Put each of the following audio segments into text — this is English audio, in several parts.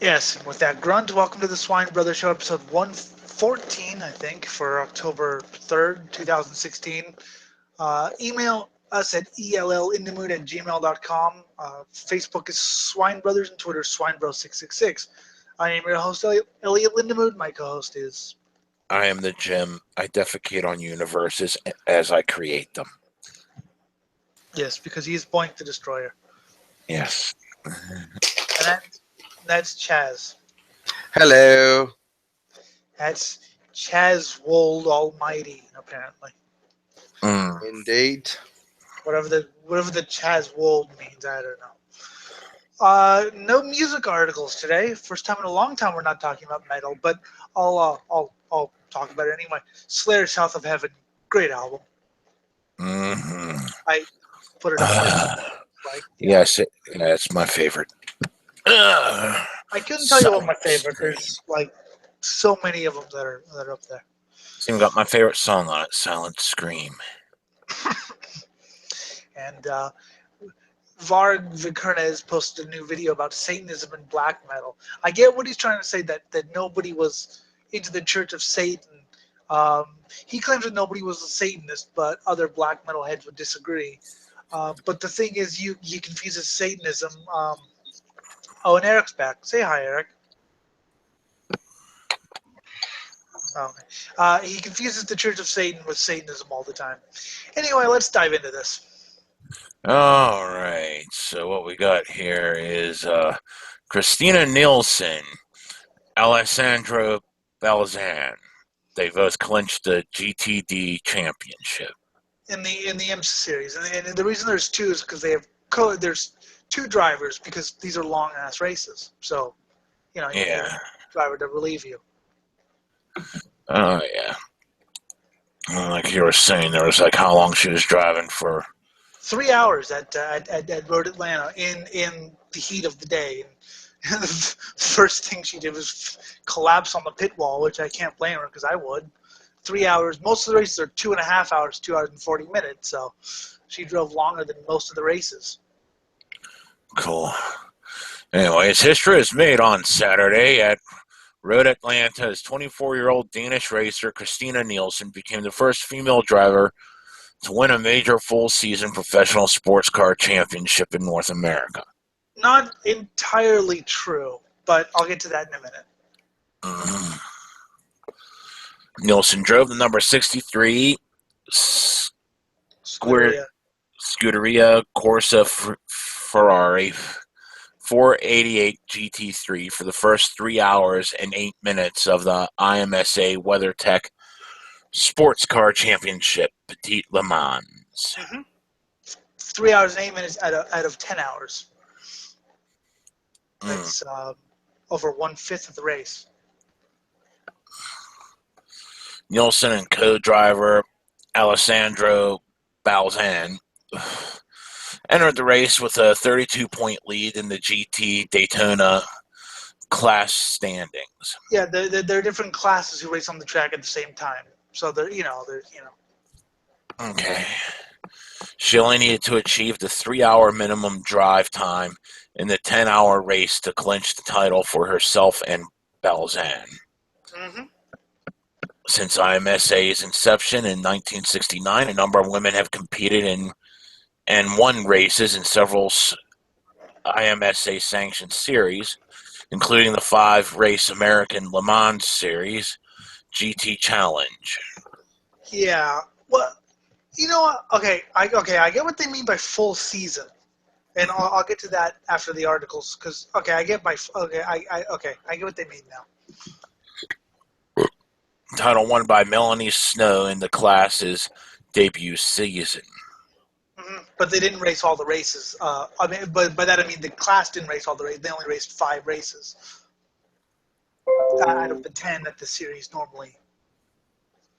Yes, and with that grunt, welcome to the Swine Brothers Show, episode 114, I think, for October 3rd, 2016. Email us at ellindamood@gmail.com. Facebook is Swine Brothers and Twitter SwineBro666. I am your host, Elliot Lindamood. My co-host is... I am the Jim. I defecate on universes as I create them. Yes, because he's Boink the Destroyer. Yes. And that's Chaz. Hello. That's Chaz Wold Almighty, apparently. Indeed. Whatever the Chaz Wold means, I don't know. No music articles today. First time in a long time we're not talking about metal, but I'll talk about it anyway. Slayer, South of Heaven, great album. Mm-hmm. I put it up there. Yes, it's my favorite. I couldn't tell you what my favorite. There's like so many of them that are up there. It's even got my favorite song on it, Silent Scream. And Varg Vikernes posted a new video about Satanism and black metal. I get what he's trying to say, that nobody was into the Church of Satan. He claims that nobody was a Satanist, but other black metal heads would disagree. But the thing is, you confuses Satanism. Oh, and Eric's back. Say hi, Eric. Okay. He confuses the Church of Satan with Satanism all the time. Anyway, let's dive into this. All right. So what we got here is Christina Nielsen, Alessandro Balzan. They both clinched the GTD championship in the IMSA series, and the reason there's two is because there's two drivers, because these are long ass races. So, you need a driver to relieve you. Oh yeah. Like you were saying, there was like how long she was driving for. 3 hours at Road Atlanta in the heat of the day. And the first thing she did was collapse on the pit wall, which I can't blame her, because I would. 3 hours. Most of the races are 2.5 hours, 2 hours and 40 minutes. So she drove longer than most of the races. Cool. Anyways, history is made on Saturday at Road Atlanta as 24-year-old Danish racer Christina Nielsen became the first female driver to win a major full-season professional sports car championship in North America. Not entirely true, but I'll get to that in a minute. Nielsen drove the number 63 Scuderia Corsa Ferrari 488 GT3 for the first 3 hours and 8 minutes of the IMSA WeatherTech Sports Car Championship Petit Le Mans. Mm-hmm. 3 hours and 8 minutes out of 10 hours. That's over 1/5 of the race. Nielsen and co-driver Alessandro Balzan entered the race with a 32-point lead in the GT Daytona class standings. Yeah, there are different classes who race on the track at the same time. So they're. Okay. She only needed to achieve the 3-hour minimum drive time in the 10-hour race to clinch the title for herself and Balzan. Mm-hmm. Since IMSA's inception in 1969, a number of women have competed in and won races in several IMSA-sanctioned series, including the 5-race American Le Mans Series, GT Challenge. Yeah, well, you know what? Okay, I get what they mean by full season, and I'll get to that after the articles. Because I get I get what they mean now. Title won by Melanie Snow in the class's debut season. Mm-hmm. But they didn't race all the races. But by that I mean the class didn't race all the races. They only raced 5 races out of the 10 that the series normally.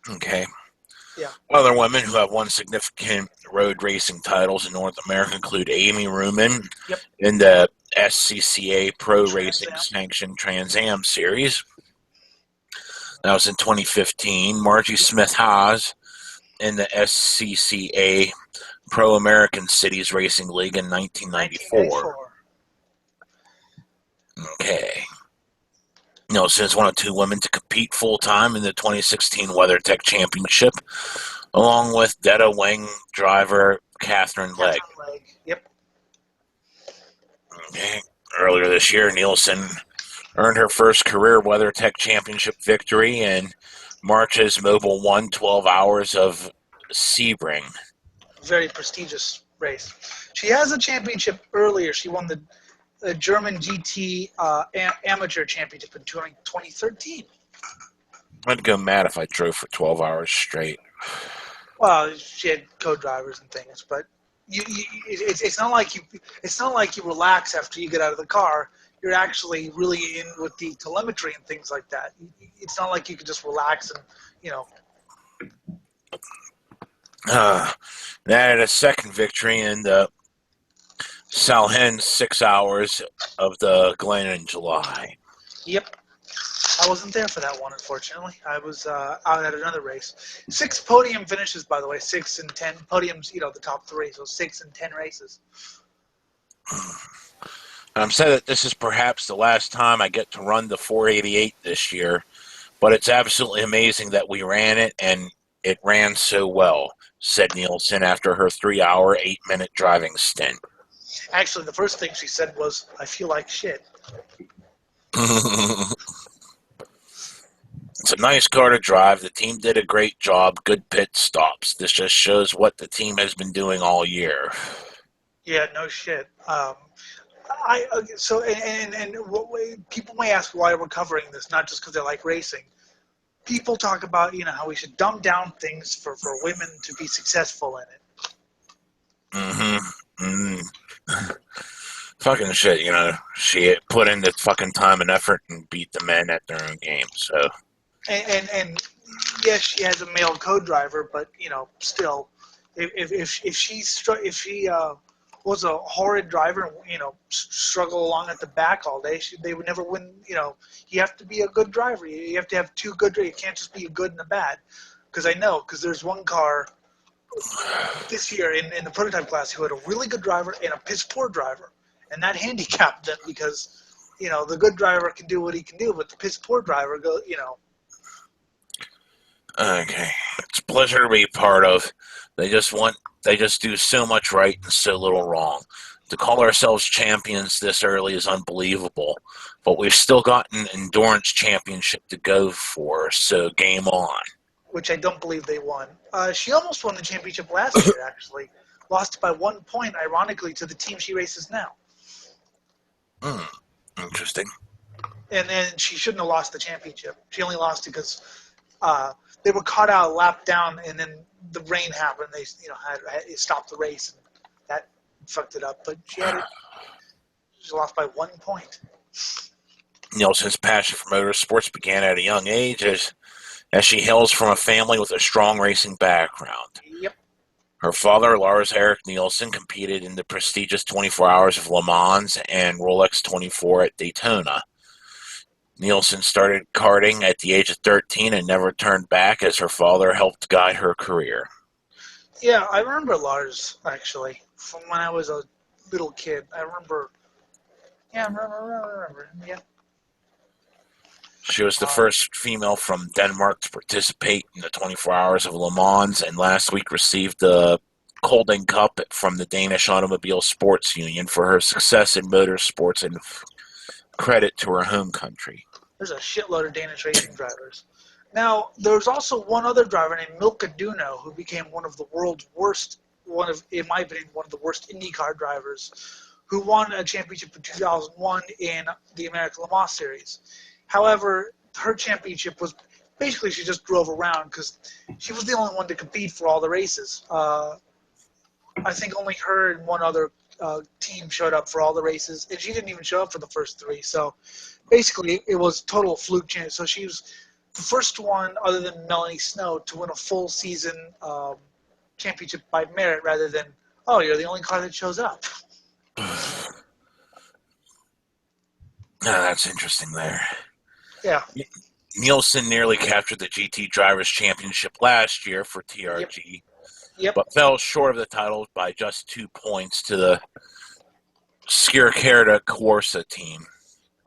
Okay. Yeah. Other women who have won significant road racing titles in North America include Amy Ruman in the SCCA Pro Racing Sanctioned Trans Am Series. That was in 2015. Margie Smith-Haas in the SCCA Pro American Cities Racing League in 1994. Okay. Nielsen is one of two women to compete full-time in the 2016 WeatherTech Championship, along with Detta Wing driver Catherine Legg. Yep. Okay. Earlier this year, Nielsen earned her first career WeatherTech Championship victory in March's Mobil 1 12 Hours of Sebring. Very prestigious race. She has a championship earlier. She won the German GT Amateur Championship in 2013. I'd go mad if I drove for 12 hours straight. Well, she had co-drivers and things, but it's not like you relax after you get out of the car. You're actually really in with the telemetry and things like that. It's not like you can just relax and They had a second victory in the Salhen 6 hours of the Glen in July. Yep. I wasn't there for that one, unfortunately. I was out at another race. 6 podium finishes, by the way. 6 and 10 podiums. The top 3. So 6 and 10 races. I'm sad that this is perhaps the last time I get to run the 488 this year, but it's absolutely amazing that we ran it and it ran so well, said Nielsen after her 3-hour, 8-minute driving stint. Actually, the first thing she said was, "I feel like shit." It's a nice car to drive. The team did a great job. Good pit stops. This just shows what the team has been doing all year. Yeah, no shit. People may ask why we're covering this, not just because they like racing. People talk about how we should dumb down things for women to be successful in it. Fucking shit, she put in the fucking time and effort and beat the men at their own game. So, and yes, she has a male co-driver, but still, if she was a horrid driver and struggle along at the back all day, they would never win. You have to be a good driver. You have to have 2 good drivers. You can't just be a good and a bad. Because there's one car this year in the prototype class who had a really good driver and a piss poor driver, and that handicapped them because the good driver can do what he can do, but the piss poor driver Okay, it's a pleasure to be part of. They just do so much right and so little wrong. To call ourselves champions this early is unbelievable, but we've still got an endurance championship to go for, so game on. Which I don't believe they won. She almost won the championship last year, actually. Lost by 1 point, ironically, to the team she races now. Interesting. And then she shouldn't have lost the championship. She only lost it because they were caught out a lap down, and then the rain happened. They had stopped the race, and that fucked it up. But she lost by 1 point. Nielsen's passion for motorsports began at a young age as she hails from a family with a strong racing background. Yep. Her father, Lars Erik Nielsen, competed in the prestigious 24 Hours of Le Mans and Rolex 24 at Daytona. Nielsen started karting at the age of 13 and never turned back as her father helped guide her career. Yeah, I remember Lars, actually, from when I was a little kid. I remember. Yeah, I remember. Yeah. She was the first female from Denmark to participate in the 24 Hours of Le Mans, and last week received the Kolding Cup from the Danish Automobile Sports Union for her success in motorsports and credit to her home country. There's a shitload of Danish racing drivers. Now, there's also one other driver named Milka Duno who became one of the world's worst, in my opinion, one of the worst IndyCar drivers, who won a championship in 2001 in the American Le Mans Series. However, her championship was basically she just drove around because she was the only one to compete for all the races. I think only her and one other team showed up for all the races, and she didn't even show up for the first 3. So basically, it was total fluke chance. So she was the first one, other than Melanie Snow, to win a full season championship by merit rather than, oh, you're the only car that shows up. That's interesting there. Yeah. Nielsen nearly captured the GT Drivers' Championship last year for TRG, Yep. but fell short of the title by just 2 points to the Skirkerda Corsa team.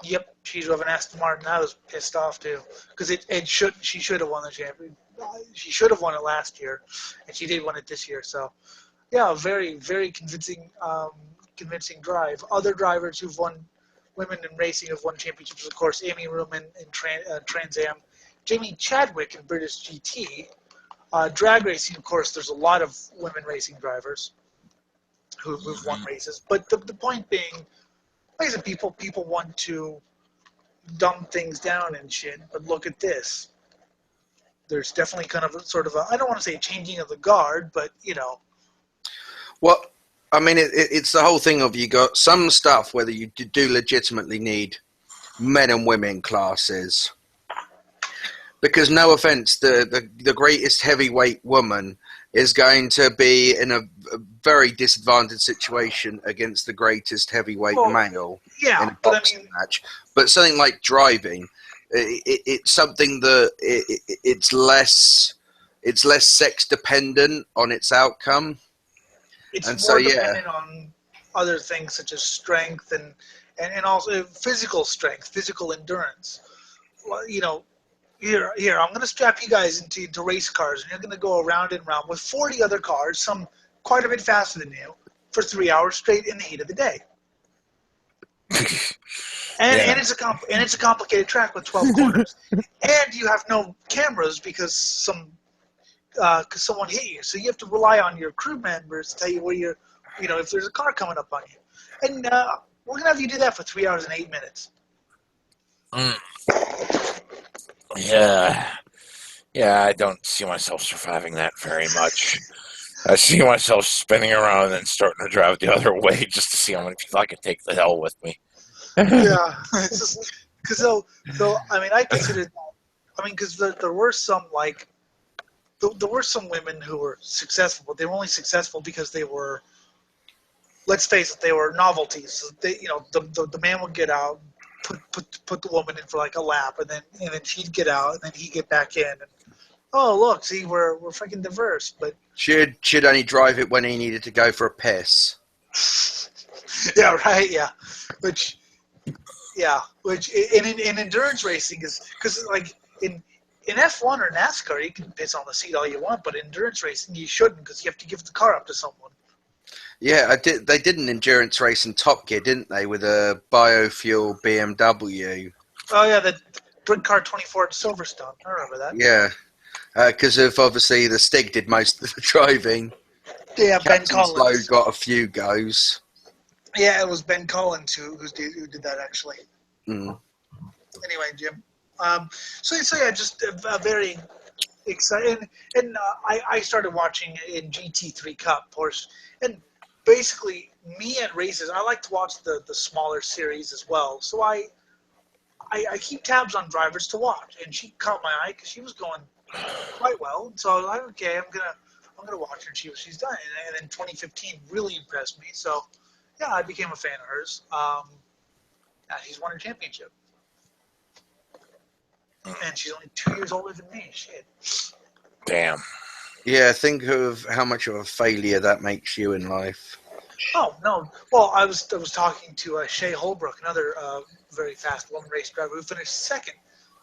Yep, she drove an Aston Martin. I was pissed off too because she should have won the championship. She should have won it last year, and she did win it this year. So yeah, very very convincing drive. Other drivers who've won women in racing have won championships. Of course, Amy Ruman in Trans Am, Jamie Chadwick in British GT. Drag racing, of course, there's a lot of women racing drivers who've won races. But the point being, like I said, people want to dumb things down and shit. But look at this. There's definitely kind of I don't want to say changing of the guard, but Well, I mean, it's the whole thing of you got some stuff whether you do legitimately need men and women classes. Because no offense, the greatest heavyweight woman is going to be in a very disadvantaged situation against the greatest heavyweight male in a boxing match. But something like driving, it's something that it's less sex dependent on its outcome. It's more dependent on other things such as strength and also physical strength, physical endurance. Well, Here, I'm going to strap you guys into race cars, and you're going to go around and around with 40 other cars, some quite a bit faster than you, for 3 hours straight in the heat of the day. And it's a complicated track with 12 corners, and you have no cameras because someone hit you, so you have to rely on your crew members to tell you where if there's a car coming up on you, and we're going to have you do that for 3 hours and 8 minutes. Yeah, I don't see myself surviving that very much. I see myself spinning around and then starting to drive the other way just to see how many people I can take the hell with me. Yeah, it's just because I mean, I consider that. I mean, because there were some there were some women who were successful, but they were only successful because they were. Let's face it, they were novelties. So the man would get out, put the woman in for like a lap, and then she'd get out, and then he'd get back in. And, oh look, see, we're freaking diverse. But should only drive it when he needed to go for a piss. Yeah, right. Yeah, which in endurance racing is because like in F1 or NASCAR you can piss on the seat all you want, but in endurance racing you shouldn't because you have to give the car up to someone. Yeah, they did an endurance race in Top Gear, didn't they, with a biofuel BMW? Oh yeah, the Brick Car 24 at Silverstone. I remember that. Yeah, because of obviously the Stig did most of the driving. Yeah, Captain Ben Collins. Slow got a few goes. Yeah, it was Ben Collins who did that actually. Mm. Anyway, Jim. So yeah, just a very exciting. And I started watching in GT3 Cup, Porsche, and basically me at races, I like to watch the smaller series as well. So I keep tabs on drivers to watch, and she caught my eye because she was going quite well. So I was like, okay, I'm gonna watch her and see what she's done. And then 2015 really impressed me. So yeah, I became a fan of hers. She's won a championship. And she's only 2 years older than me. Shit. Damn. Yeah, think of how much of a failure that makes you in life. Oh no! Well, I was talking to Shay Holbrook, another very fast woman race driver who finished second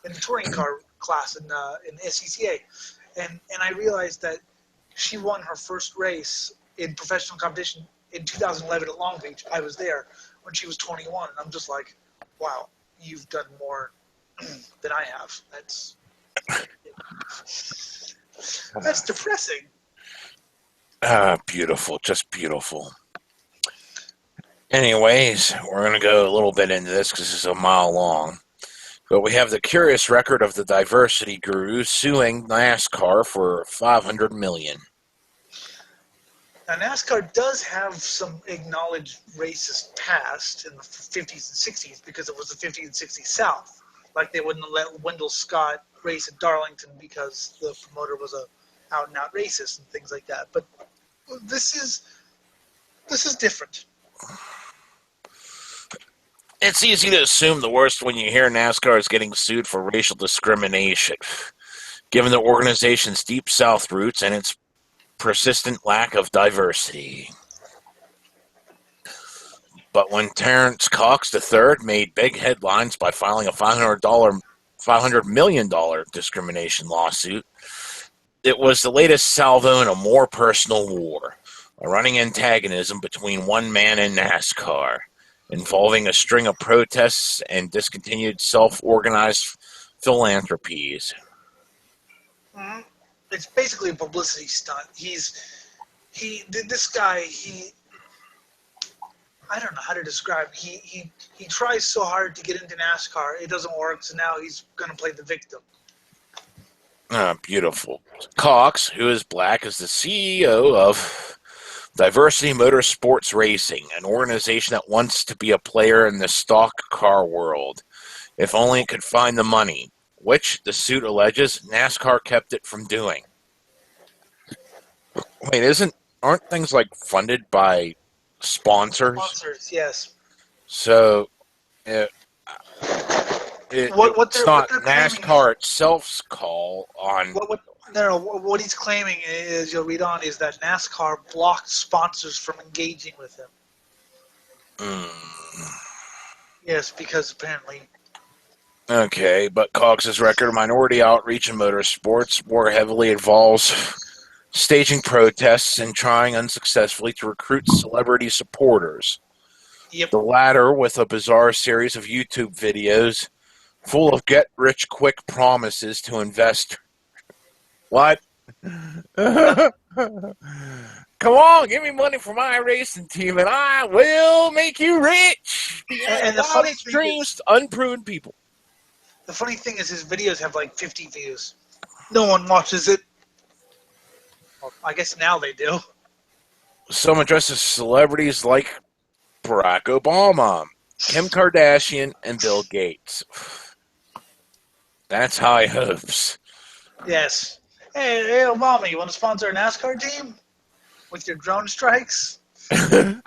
in the touring car class in SCCA, and I realized that she won her first race in professional competition in 2011 at Long Beach. I was there when she was 21, and I'm just like, wow, you've done more than I have. That's depressing. Beautiful, just beautiful. Anyways, we're going to go a little bit into this because this is a mile long. But we have the curious record of the diversity guru suing NASCAR for $500 million. Now, NASCAR does have some acknowledged racist past in the 50s and 60s because it was the 50s and 60s South. Like they wouldn't let Wendell Scott race at Darlington because the promoter was a out-and-out racist and things like that. But this is different. It's easy to assume the worst when you hear NASCAR is getting sued for racial discrimination, given the organization's deep South roots and its persistent lack of diversity. But when Terrence Cox III made big headlines by filing a $500 million discrimination lawsuit, it was the latest salvo in a more personal war, a running antagonism between one man and NASCAR, involving a string of protests and discontinued self-organized philanthropies. Mm-hmm. It's basically a publicity stunt. This guy, I don't know how to describe him. He tries so hard to get into NASCAR, it doesn't work, so now he's going to play the victim. Beautiful. Cox, who is black, is the CEO of Diversity Motorsports Racing, an organization that wants to be a player in the stock car world, if only it could find the money, which, the suit alleges, NASCAR kept it from doing. Wait, aren't things like funded by sponsors? Sponsors, yes. So, it's not NASCAR itself's call on. What he's claiming is, you'll read on, is that NASCAR blocked sponsors from engaging with him. Yes, because apparently. Okay, but Cox's record, minority outreach in motorsports, more heavily involves staging protests and trying unsuccessfully to recruit celebrity supporters. Yep. The latter with a bizarre series of YouTube videos full of get-rich-quick promises to investors. What? Come on, give me money for my racing team and I will make you rich. And the funny dreams to unproven people. The funny thing is his videos have like 50 views. No one watches it. Well, I guess now they do. Some addresses celebrities like Barack Obama, Kim Kardashian, and Bill Gates. That's high hopes. Yes. Hey, Obama, you want to sponsor a NASCAR team? With your drone strikes? What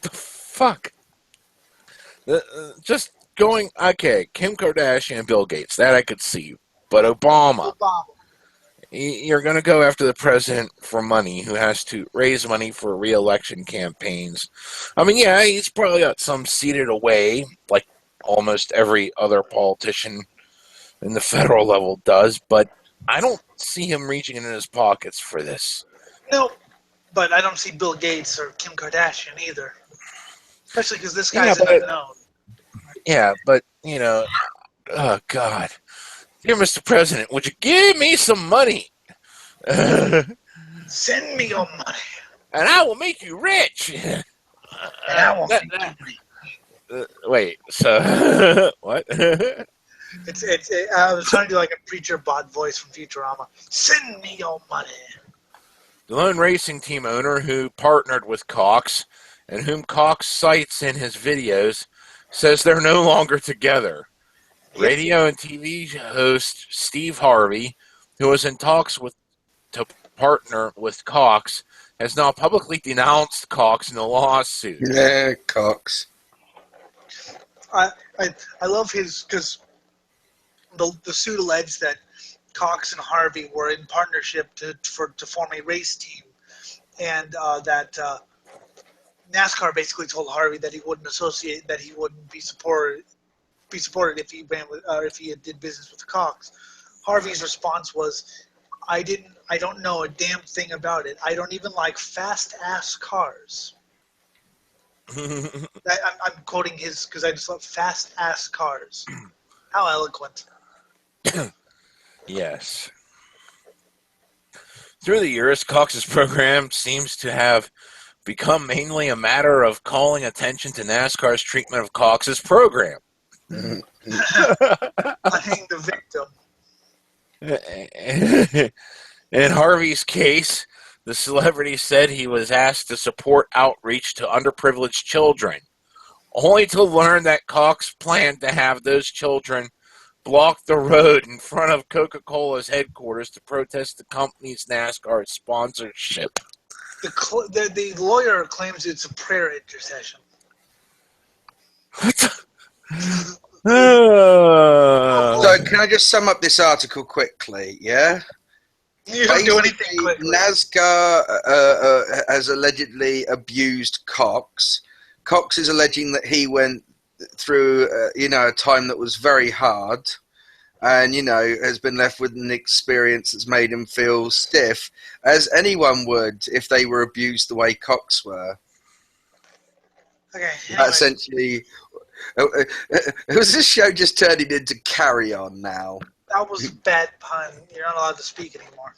the fuck? Just going, okay, Kim Kardashian and Bill Gates, that I could see. But Obama. You're going to go after the president for money who has to raise money for re-election campaigns. I mean, yeah, he's probably got some seated away, like almost every other politician in the federal level does, but I don't see him reaching into his pockets for this. No, but I don't see Bill Gates or Kim Kardashian either. Especially because this guy's an unknown. Yeah, but, you know, oh, God. Dear Mr. President, would you give me some money? Send me your money. And I will make you rich. And I will make you rich. Wait, so what? I was trying to do like a preacher bot voice from Futurama. Send me your money. The lone racing team owner who partnered with Cox and whom Cox cites in his videos says they're no longer together. Radio and TV host Steve Harvey, who was in talks to partner with Cox, has now publicly denounced Cox in a lawsuit. Yeah, Cox. I love his, because the suit alleged that Cox and Harvey were in partnership to form a race team, and that NASCAR basically told Harvey that he wouldn't be supported if he ran with, if he did business with Cox. Harvey's response was, I don't know a damn thing about it. I don't even like fast ass cars. I'm quoting his, because I just love fast ass cars. How eloquent. Yes. Through the years, Cox's program seems to have become mainly a matter of calling attention to NASCAR's treatment of Cox's program. Playing the victim. In Harvey's case, the celebrity said he was asked to support outreach to underprivileged children, only to learn that Cox planned to have those children block the road in front of Coca-Cola's headquarters to protest the company's NASCAR sponsorship. The lawyer claims it's a prayer intercession. So can I just sum up this article quickly, yeah? You don't do anything Basically, quickly. NASCAR has allegedly abused Cox. Cox is alleging that he went through, a time that was very hard, and has been left with an experience that's made him feel stiff, as anyone would if they were abused the way Cox were. Okay, anyway. Essentially, was this show just turning into Carry On now? That was a bad pun. You're not allowed to speak anymore.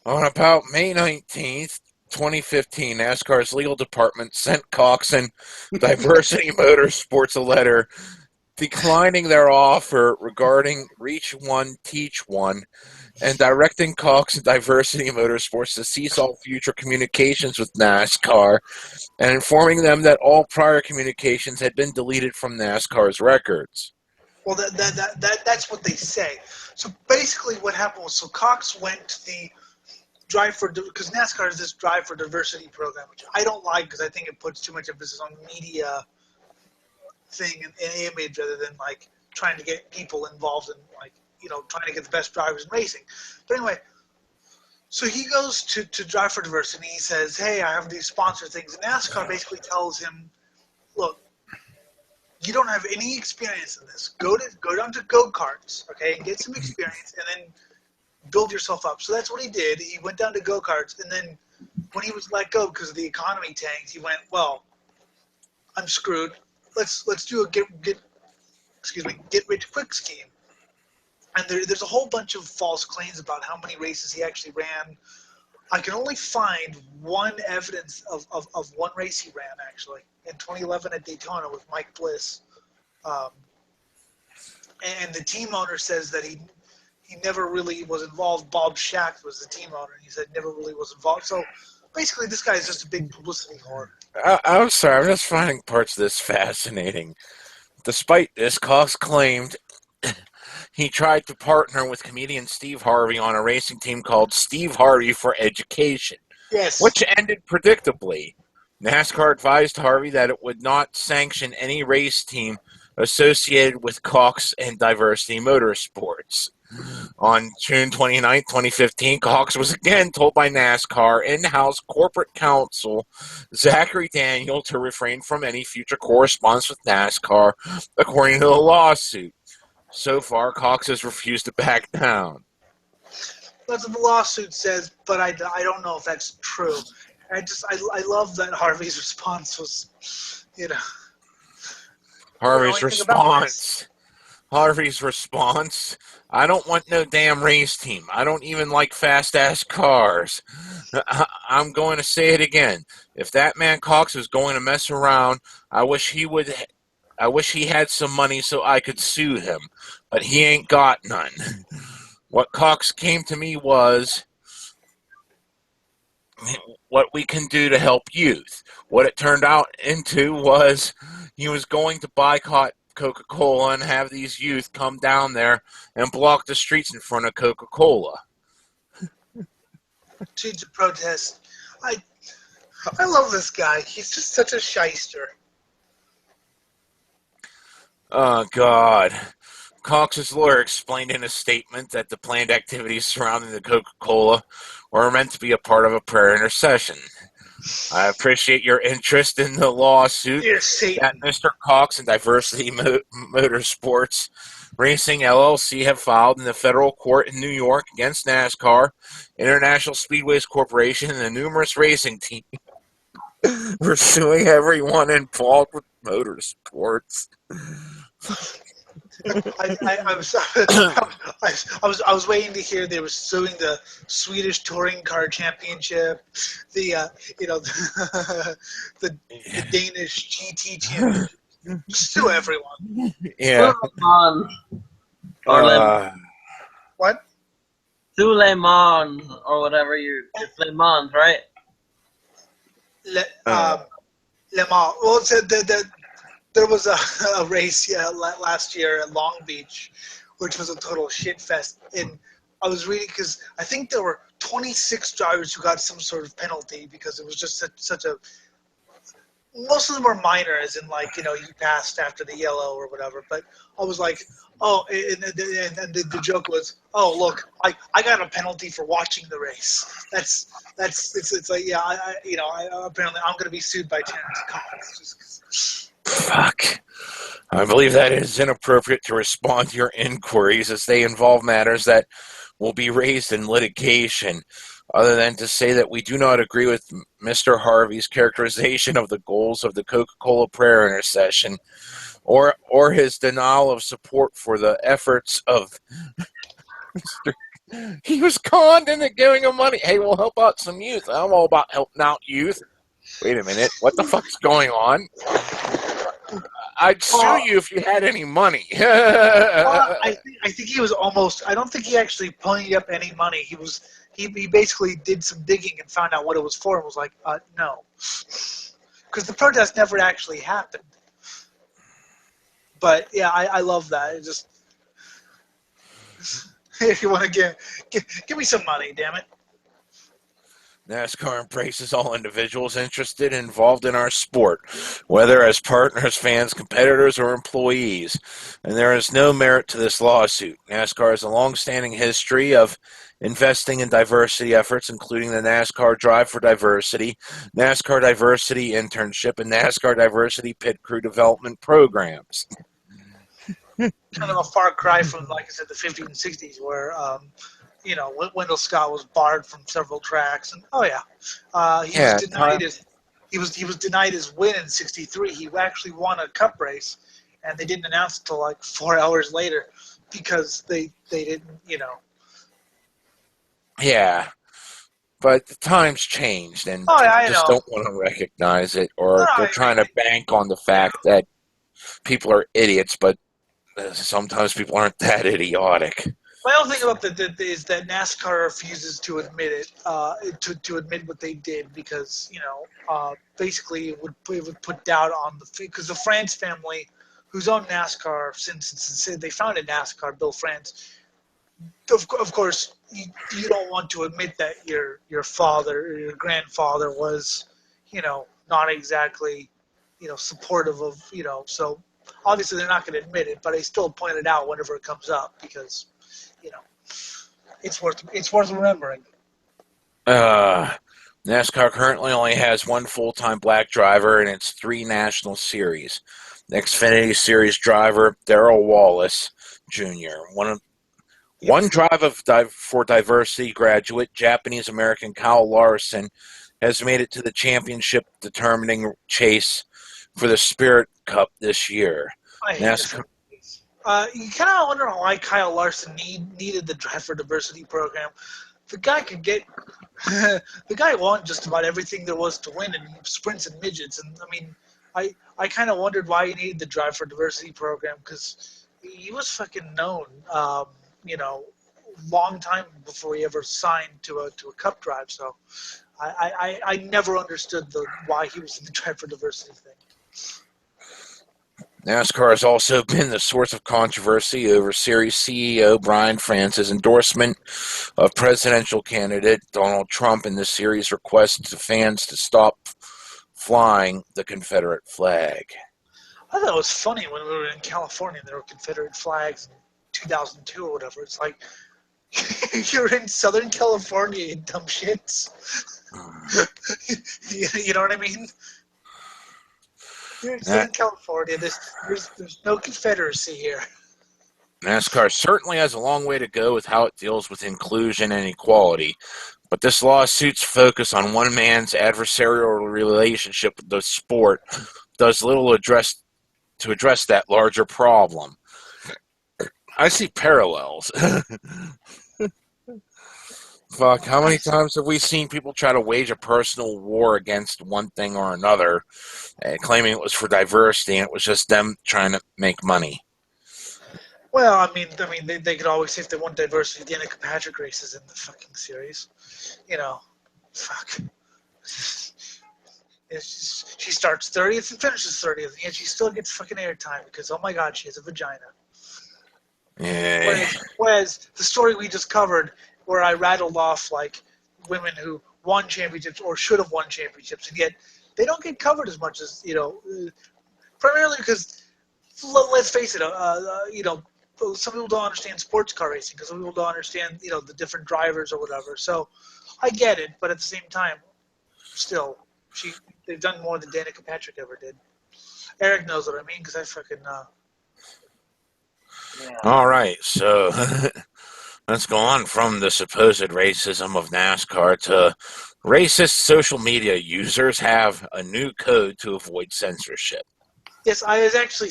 On about May 19th, 2015, NASCAR's legal department sent Cox and Diversity Motorsports a letter declining their offer regarding Reach One, Teach One, and directing Cox and Diversity Motorsports to cease all future communications with NASCAR, and informing them that all prior communications had been deleted from NASCAR's records. Well, that's what they say. So basically what happened was, so Cox went to the Drive for, because NASCAR is this Drive for Diversity program, which I don't like because I think it puts too much emphasis on media thing and image rather than like trying to get people involved in trying to get the best drivers in racing. But anyway, so he goes to Drive for Diversity and he says, hey, I have these sponsor things. And NASCAR basically tells him, look, you don't have any experience in this. Go down to go-karts, okay, and get some experience and then build yourself up. So that's what he did. He went down to go-karts, and then when he was let go because of the economy tanked, he went, well, I'm screwed. Let's do a get rich quick scheme. And there's a whole bunch of false claims about how many races he actually ran. I can only find one evidence of one race he ran, actually, in 2011 at Daytona with Mike Bliss. And the team owner says that he never really was involved. Bob Schacht was the team owner, and he said never really was involved. So basically, this guy is just a big publicity whore. I'm sorry, I'm just finding parts of this fascinating. Despite this, Cox claimed he tried to partner with comedian Steve Harvey on a racing team called Steve Harvey for Education, Yes. which ended predictably. NASCAR advised Harvey that it would not sanction any race team associated with Cox and Diversity Motorsports. On June 29, 2015, Cox was again told by NASCAR in-house corporate counsel Zachary Daniel to refrain from any future correspondence with NASCAR, according to the lawsuit. So far, Cox has refused to back down. That's what the lawsuit says, but I don't know if that's true. I love that Harvey's response was, Harvey's response. I don't want no damn race team. I don't even like fast-ass cars. I'm going to say it again. If that man Cox is going to mess around, I wish he had some money so I could sue him. But he ain't got none. What Cox came to me was what we can do to help youth. What it turned out into was he was going to boycott Coca-Cola and have these youth come down there and block the streets in front of Coca-Cola. To protest. I love this guy. He's just such a shyster. Oh, God. Cox's lawyer explained in a statement that the planned activities surrounding the Coca-Cola were meant to be a part of a prayer intercession. I appreciate your interest in the lawsuit that Mr. Cox and Diversity Motorsports Racing LLC have filed in the federal court in New York against NASCAR, International Speedways Corporation, and the numerous racing teams. We're suing everyone involved with motorsports. I was waiting to hear they were suing the Swedish Touring Car Championship, the Danish GT Championship. Sue everyone. Yeah. What? Sue Le Mans or whatever it's Le Mans, right? Le Mans. Well, there was a race last year at Long Beach, which was a total shit fest. And I was reading because I think there were 26 drivers who got some sort of penalty because it was just such a most of them are minor, as in like, you passed after the yellow or whatever. But I was like, oh, and the joke was, oh look, I got a penalty for watching the race. It's like, yeah, apparently I'm going to be sued by Terrence Cox. Fuck. I believe that it is inappropriate to respond to your inquiries as they involve matters that will be raised in litigation, other than to say that we do not agree with Mr. Harvey's characterization of the goals of the Coca-Cola prayer intercession, or his denial of support for the efforts of Mr. He was conned into giving him money. Hey, we'll help out some youth. I'm all about helping out youth. Wait a minute. What the fuck's going on? I'd sue you if you had any money. Well, I think he was almost. I don't think he actually ponied up any money. He basically did some digging and found out what it was for, and was like, no, because the protest never actually happened. But yeah, I love that. It just if you want to give me some money, damn it. NASCAR embraces all individuals interested and involved in our sport, whether as partners, fans, competitors, or employees. And there is no merit to this lawsuit. NASCAR has a long-standing history of investing in diversity efforts, including the NASCAR Drive for Diversity, NASCAR Diversity Internship, and NASCAR Diversity Pit Crew Development Programs. Kind of a far cry from, like I said, the 50s and 60s, where Wendell Scott was barred from several tracks, and he was denied his win in '63. He actually won a Cup race, and they didn't announce it until like 4 hours later because they didn't, Yeah, but the times changed, and Oh, yeah, I just know. don't want to recognize it, or they're trying to bank on the fact that people are idiots, but sometimes people aren't that idiotic. My only thing about that is that NASCAR refuses to admit it, to admit what they did, because basically it would put doubt on because the France family, who's owned NASCAR since they founded NASCAR, Bill France. Of course, you don't want to admit that your father or your grandfather was, not exactly, supportive of, so obviously they're not going to admit it, but I still point it out whenever it comes up because, it's worth remembering. NASCAR currently only has one full-time black driver in its 3 national series. The Xfinity Series driver, Darrell Wallace Jr., one drive for diversity graduate, Japanese-American Kyle Larson, has made it to the championship-determining chase for the Spirit Cup this year. I hate NASCAR. You kind of wonder why Kyle Larson needed the Drive for Diversity program. The guy could get, the guy won just about everything there was to win in sprints and midgets, and I mean, I kind of wondered why he needed the Drive for Diversity program, because he was fucking known, long time before he ever signed to a Cup drive. So I never understood why he was in the Drive for Diversity thing. NASCAR has also been the source of controversy over Series CEO Brian France's endorsement of presidential candidate Donald Trump in the series' request to fans to stop flying the Confederate flag. I thought it was funny when we were in California and there were Confederate flags in 2002 or whatever. It's like, you're in Southern California, you dumb shits. You know what I mean? You're in Southern California. There's no Confederacy here. NASCAR certainly has a long way to go with how it deals with inclusion and equality, but this lawsuit's focus on one man's adversarial relationship with the sport does little to address that larger problem. I see parallels. Fuck, how many times have we seen people try to wage a personal war against one thing or another, claiming it was for diversity, and it was just them trying to make money? Well, I mean, they could always say if they want diversity, Danica Patrick races in the fucking series. Fuck. She starts 30th and finishes 30th, and yet she still gets fucking airtime because, oh my god, she has a vagina. Yeah. Whereas the story we just covered, where I rattled off like women who won championships or should have won championships, and yet they don't get covered as much as, primarily because, let's face it, some people don't understand sports car racing because some people don't understand, the different drivers or whatever. So I get it, but at the same time, still, they've done more than Danica Patrick ever did. Eric knows what I mean because I fucking. Yeah. All right, so let's go on from the supposed racism of NASCAR to racist social media users have a new code to avoid censorship. Yes, I actually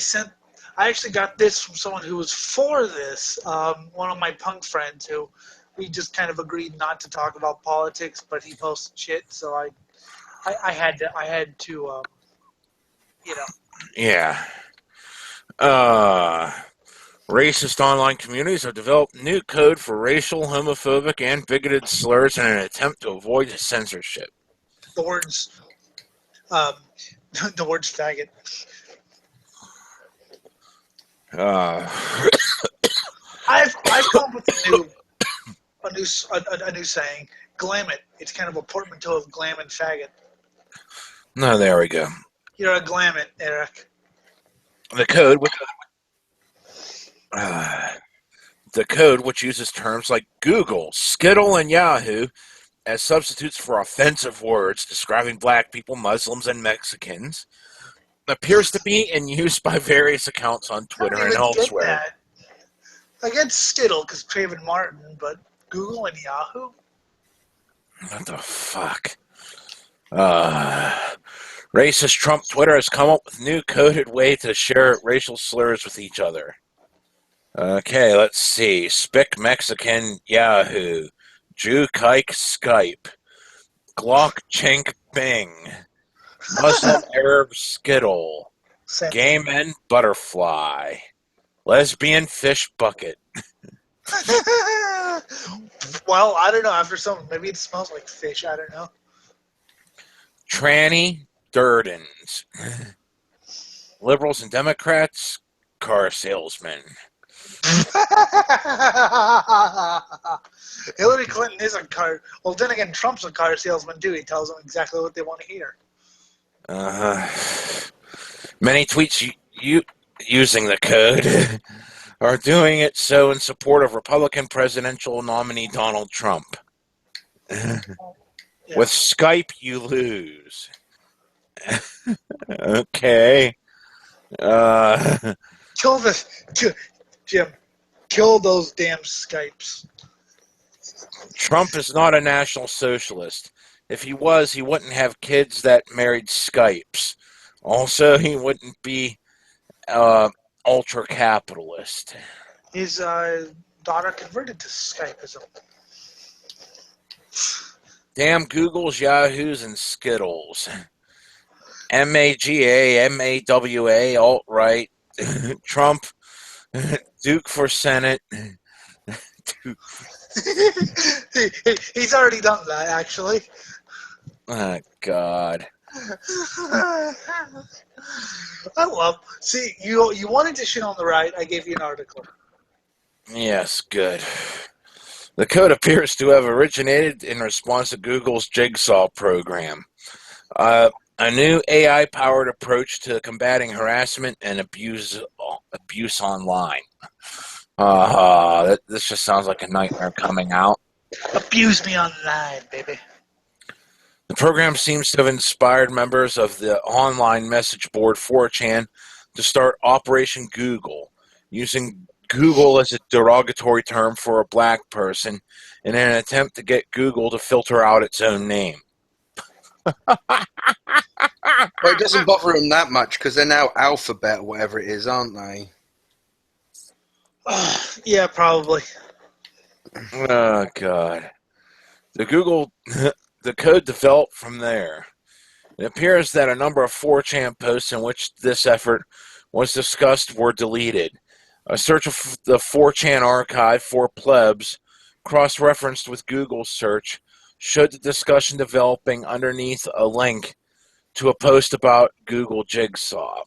got this from someone who was for this. One of my punk friends who we just kind of agreed not to talk about politics, but he posted shit, so I had to. Yeah. Racist online communities have developed new code for racial, homophobic, and bigoted slurs in an attempt to avoid censorship. The words, the words faggot. I've come up with a new saying. Glam it. It's kind of a portmanteau of glam and faggot. No, there we go. You're a glam it, Eric. The code, which uses terms like Google, Skittle, and Yahoo as substitutes for offensive words describing black people, Muslims, and Mexicans, appears to be in use by various accounts on Twitter and elsewhere. I get Skittle because Craven Martin, but Google and Yahoo? What the fuck? Racist Trump Twitter has come up with a new coded way to share racial slurs with each other. Okay, let's see. Spick Mexican Yahoo. Jew Kike Skype. Glock Chink Bing. Muslim Arab Skittle. Gay men Butterfly. Lesbian Fish Bucket. Well, I don't know. After maybe it smells like fish. I don't know. Tranny Durdens. Liberals and Democrats, car salesmen. Hillary Clinton is a car. Well, then again, Trump's a car salesman too. He tells them exactly what they want to hear. Many tweets using the code are doing it so in support of Republican presidential nominee Donald Trump. Yeah. With Skype, you lose. Okay. Jim. Kill those damn Skypes. Trump is not a national socialist. If he was, he wouldn't have kids that married Skypes. Also, he wouldn't be ultra capitalist. His daughter converted to Skypeism. Damn Googles, Yahoos, and Skittles. MAGA, MAWA, alt-right, Trump, Duke for Senate. He's already done that, actually. Oh, God. See, you wanted to shit on the right, I gave you an article. Yes, good. The code appears to have originated in response to Google's Jigsaw program, a new AI-powered approach to combating harassment and abuse online. This just sounds like a nightmare coming out. Abuse me online, baby. The program seems to have inspired members of the online message board 4chan to start Operation Google, using Google as a derogatory term for a black person in an attempt to get Google to filter out its own name. Well, it doesn't bother them that much because they're now Alphabet or whatever it is, aren't they? Yeah, probably. Oh, God. The code developed from there. It appears that a number of 4chan posts in which this effort was discussed were deleted. A search of the 4chan archive for plebs, cross-referenced with Google search, showed the discussion developing underneath a link to a post about Google Jigsaw.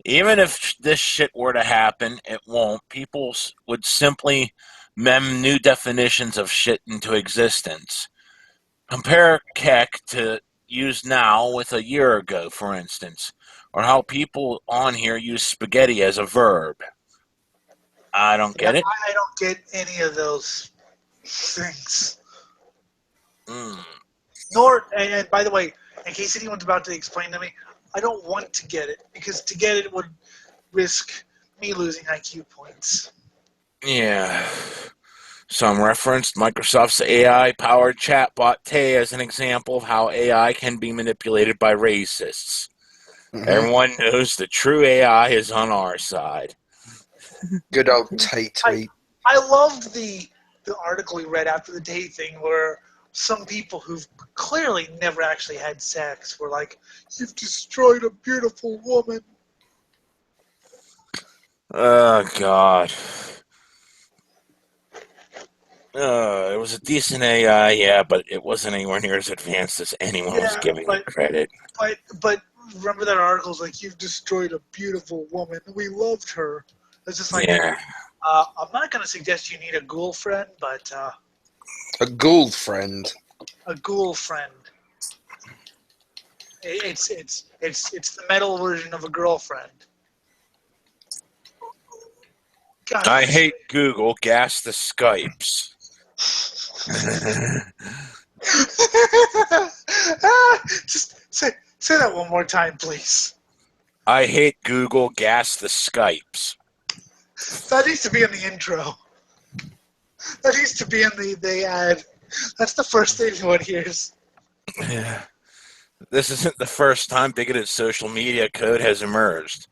Even if this shit were to happen, it won't. People would simply mem new definitions of shit into existence. Compare Keck to use now with a year ago, for instance, or how people on here use spaghetti as a verb. I don't get it. I don't get any of those things. Nor, and by the way, in case anyone's about to explain to me, I don't want to get it, because to get it would risk me losing IQ points. Yeah. Some referenced Microsoft's AI-powered chatbot Tay as an example of how AI can be manipulated by racists. Everyone knows the true AI is on our side. Good old Tay tweet. I loved the article we read after the Tay thing, where some people who've clearly never actually had sex were like, "You've destroyed a beautiful woman." Oh, God. It was a decent AI, yeah, but it wasn't anywhere near as advanced as anyone was giving it credit. But remember that article's like, "You've destroyed a beautiful woman. We loved her." It's just like, yeah. I'm not going to suggest you need a ghoul friend, but A ghoul friend. a ghoul friend. It's the metal version of a girlfriend. God, I hate Google. Gas the Skypes. Just say that one more time, please. I hate Google. Gas the Skypes. That needs to be in the intro. That needs to be in the ad. That's the first thing anyone hears. Yeah. This isn't the first time bigoted social media code has emerged.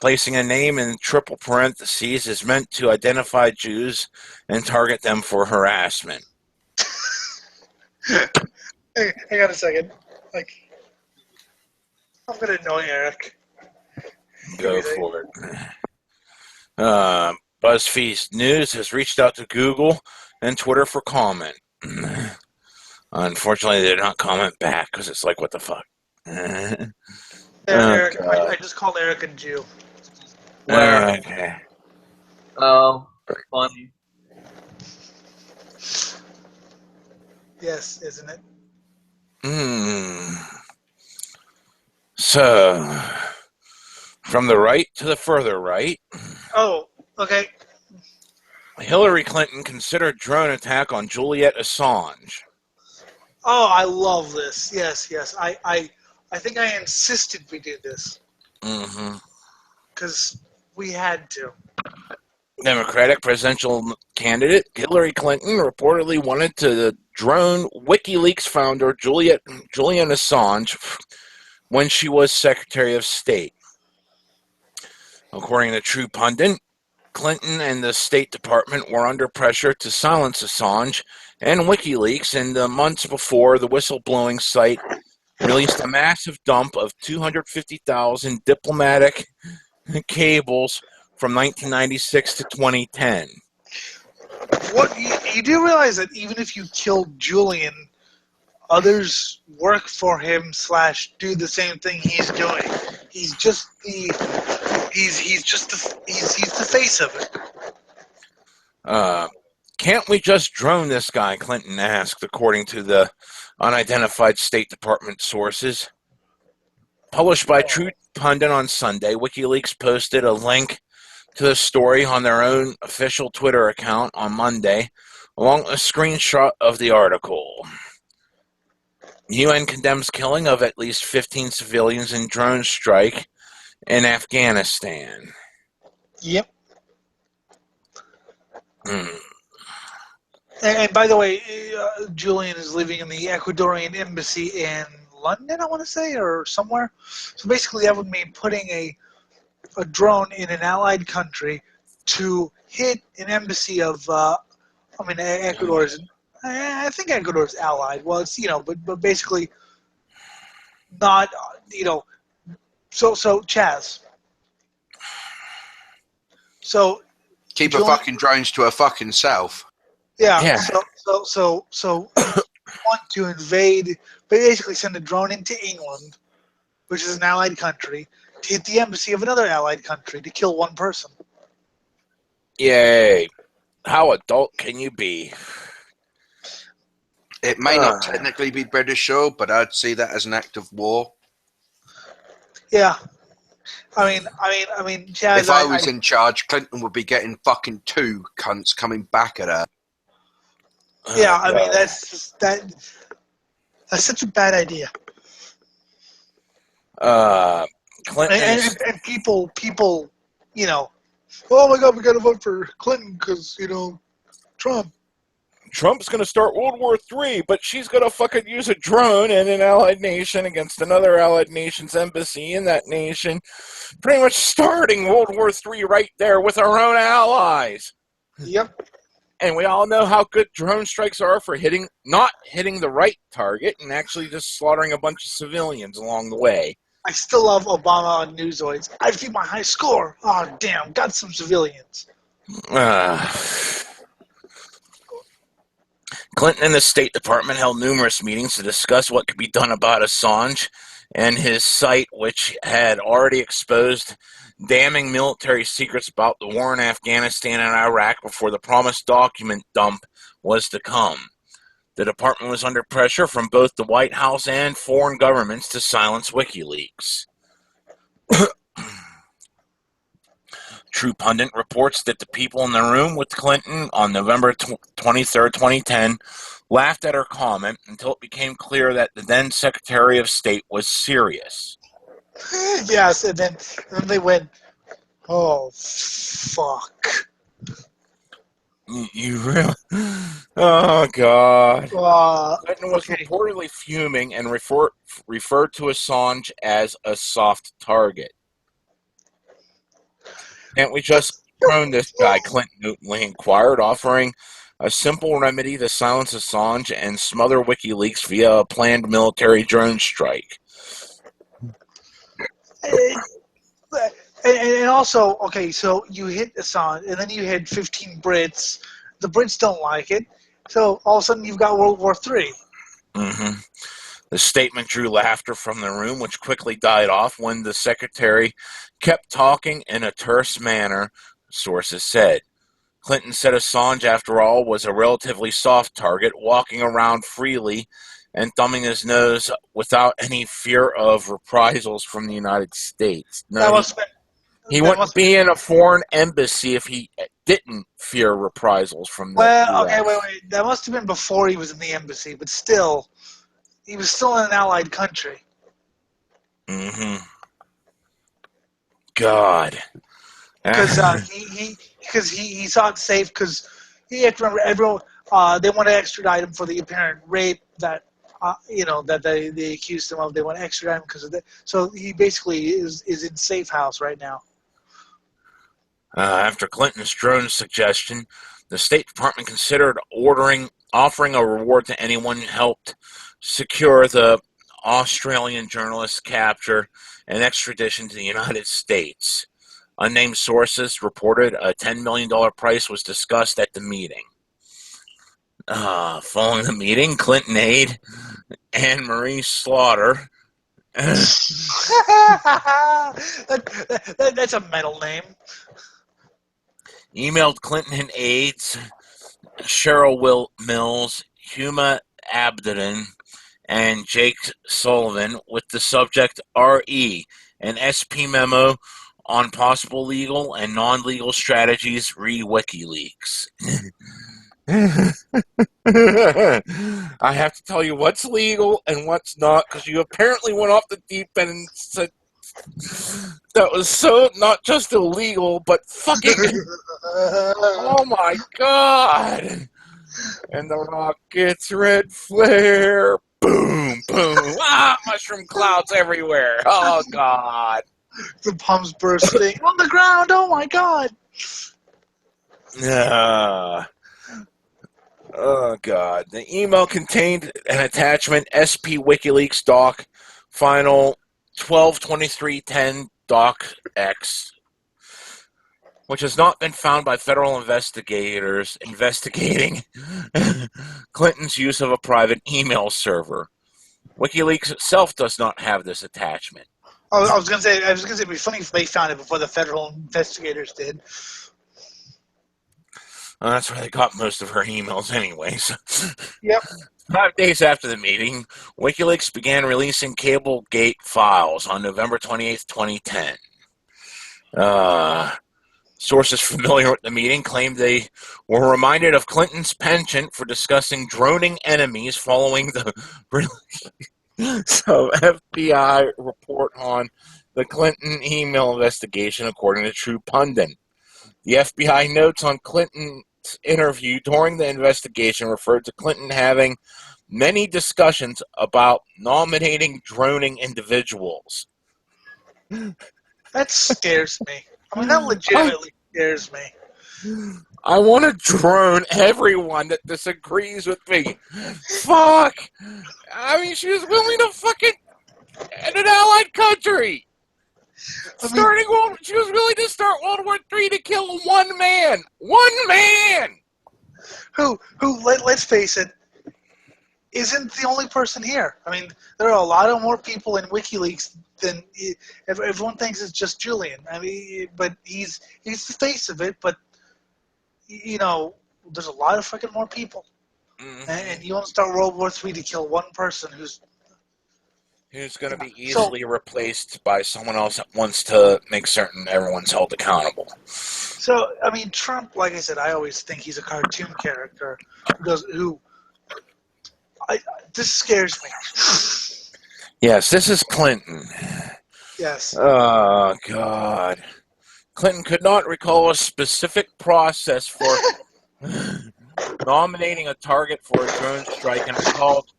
Placing a name in triple parentheses is meant to identify Jews and target them for harassment. Hey, hang on a second. Like, I'm gonna annoy Eric. Go for it. BuzzFeed News has reached out to Google and Twitter for comment. Unfortunately, they did not comment back because it's like, what the fuck? Eric, I just called Eric a Jew. Okay. Oh, funny. Yes, isn't it? So, from the right to the further right. Oh, okay. Hillary Clinton considered drone attack on Juliet Assange. Oh, I love this. Yes. I think I insisted we do this. Because we had to. Democratic presidential candidate Hillary Clinton reportedly wanted to drone WikiLeaks founder Julian Assange when she was Secretary of State. According to True Pundit, Clinton and the State Department were under pressure to silence Assange and WikiLeaks in the months before the whistleblowing site released a massive dump of 250,000 diplomatic cables from 1996 to 2010. What you do realize that even if you killed Julian, others work for him / do the same thing he's doing. He's just the face of it. Can't we just drone this guy? Clinton asked, according to the unidentified State Department sources. Published by True Pundit on Sunday, WikiLeaks posted a link to the story on their own official Twitter account on Monday, along with a screenshot of the article. UN condemns killing of at least 15 civilians in drone strike in Afghanistan. Yep. And by the way, Julian is living in the Ecuadorian embassy in London, I want to say, or somewhere. So basically, that would mean putting a drone in an allied country to hit an embassy of, Ecuador's. I think Ecuador's allied. Well, it's but basically not So Chaz. So keep a fucking drones to a fucking self. Yeah. So want to invade, basically send a drone into England, which is an allied country, to hit the embassy of another allied country to kill one person. Yay. How adult can you be? It may not technically be British show, but I'd see that as an act of war. Yeah. I mean, Chaz, If I was in charge, Clinton would be getting fucking 2 cunts coming back at her. Yeah, I mean, that's such a bad idea. Clinton And people, you know, oh my God, we got to vote for Clinton because, Trump. Trump's going to start World War III, but she's going to fucking use a drone in an allied nation against another allied nation's embassy in that nation, pretty much starting World War III right there with our own allies. Yep. And we all know how good drone strikes are for not hitting the right target and actually just slaughtering a bunch of civilians along the way. I still love Obama on Newsoids. I see my high score. Oh, damn, got some civilians. Clinton and the State Department held numerous meetings to discuss what could be done about Assange and his site, which had already exposed damning military secrets about the war in Afghanistan and Iraq before the promised document dump was to come. The department was under pressure from both the White House and foreign governments to silence WikiLeaks. True Pundit reports that the people in the room with Clinton on November 23, 2010, laughed at her comment until it became clear that the then Secretary of State was serious. Yes, and then they went, oh, fuck. You really? Oh, God. Clinton was Okay. reportedly fuming and referred to Assange as a soft target. Can't we just drone this guy, Clinton openly inquired, offering a simple remedy to silence Assange and smother WikiLeaks via a planned military drone strike. And also, okay, so you hit Assange, and then you hit 15 Brits. The Brits don't like it, so all of a sudden you've got World War III. Mm-hmm. The statement drew laughter from the room, which quickly died off when the secretary kept talking in a terse manner, sources said. Clinton said Assange, after all, was a relatively soft target, walking around freely and thumbing his nose without any fear of reprisals from the United States. No, he wouldn't be in a foreign embassy if he didn't fear reprisals from the US. Okay, wait. That must have been before he was in the embassy, but still, he was still in an allied country. Mm-hmm. God. Because he saw it safe, because you have to remember, everyone, they want to extradite him for the apparent rape that that they accused him of. They want to extradite him because of that. So he basically is in safe house right now. After Clinton's drone suggestion, the State Department considered offering a reward to anyone who helped secure the Australian journalist's capture and extradition to the United States. Unnamed sources reported a $10 million price was discussed at the meeting. Following the meeting, Clinton aide Anne-Marie Slaughter. That's a metal name. Emailed Clinton and aides Cheryl Mills, Huma Abedin, and Jake Sullivan with the subject RE, an SP memo on possible legal and non-legal strategies re WikiLeaks. I have to tell you what's legal and what's not, because you apparently went off the deep end and said that was so not just illegal, but fucking oh my God. And the rocket's red flare. Boom, boom. Mushroom clouds everywhere. Oh, God. The pumps bursting on the ground. Oh, my God. Oh, God. The email contained an attachment, SP WikiLeaks doc, final 12/23/10 doc X, which has not been found by federal investigators investigating Clinton's use of a private email server. WikiLeaks itself does not have this attachment. I was gonna say it'd be funny if they found it before the federal investigators did. Well, that's where they got most of her emails anyways. Yep. 5 days after the meeting, WikiLeaks began releasing Cablegate files on November 28th, 2010. Sources familiar with the meeting claimed they were reminded of Clinton's penchant for discussing droning enemies following the release of FBI report on the Clinton email investigation, according to True Pundit. The FBI notes on Clinton's interview during the investigation referred to Clinton having many discussions about nominating droning individuals. That scares me. I mean, that legitimately scares me. I want to drone everyone that disagrees with me. Fuck! I mean, she was willing to fucking in an allied country. She was willing to start World War III to kill one man. One man! Who, let's face it, isn't the only person here. I mean, there are a lot of more people in WikiLeaks than everyone thinks it's just Julian. I mean, but he's the face of it. But you know, there's a lot of fucking more people, and you won't start World War III to kill one person who's going to be easily replaced by someone else that wants to make certain everyone's held accountable. So, I mean, Trump, like I said, I always think he's a cartoon character this scares me. Yes, this is Clinton. Yes. Oh, God. Clinton could not recall a specific process for nominating a target for a drone strike and recalled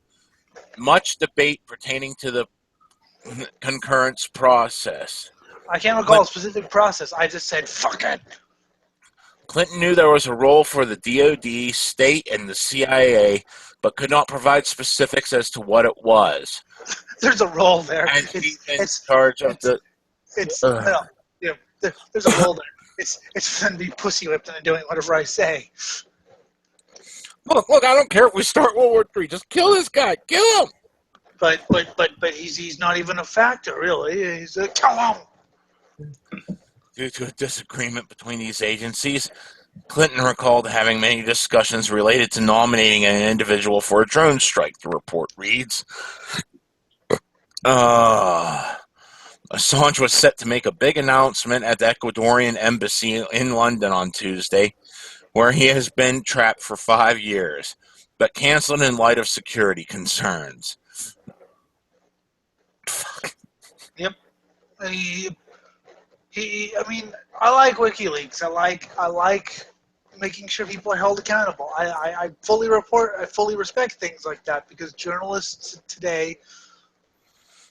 much debate pertaining to the concurrence process. I can't recall a specific process. I just said, fuck it. Clinton knew there was a role for the DoD, state, and the CIA, but could not provide specifics as to what it was. There's a role there. And he's in charge of the... there's a role there. It's fun to be pussy whipped into doing whatever I say. Look, I don't care if we start World War III. Just kill this guy. Kill him. But he's not even a factor, really. He's a kill him. Due to a disagreement between these agencies, Clinton recalled having many discussions related to nominating an individual for a drone strike, the report reads. Assange was set to make a big announcement at the Ecuadorian embassy in London on Tuesday, where he has been trapped for 5 years, but canceled in light of security concerns. Fuck. Yep. I mean, I like WikiLeaks. I like making sure people are held accountable. I fully respect things like that because journalists today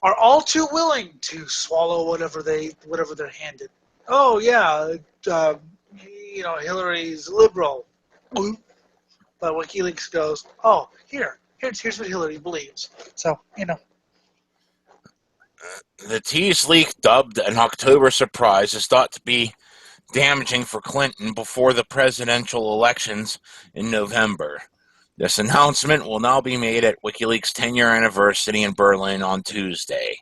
are all too willing to swallow whatever they're handed. Oh yeah, Hillary's liberal, but WikiLeaks goes, oh here's what Hillary believes. So The tease leak, dubbed an October surprise, is thought to be damaging for Clinton before the presidential elections in November. This announcement will now be made at WikiLeaks' 10-year anniversary in Berlin on Tuesday.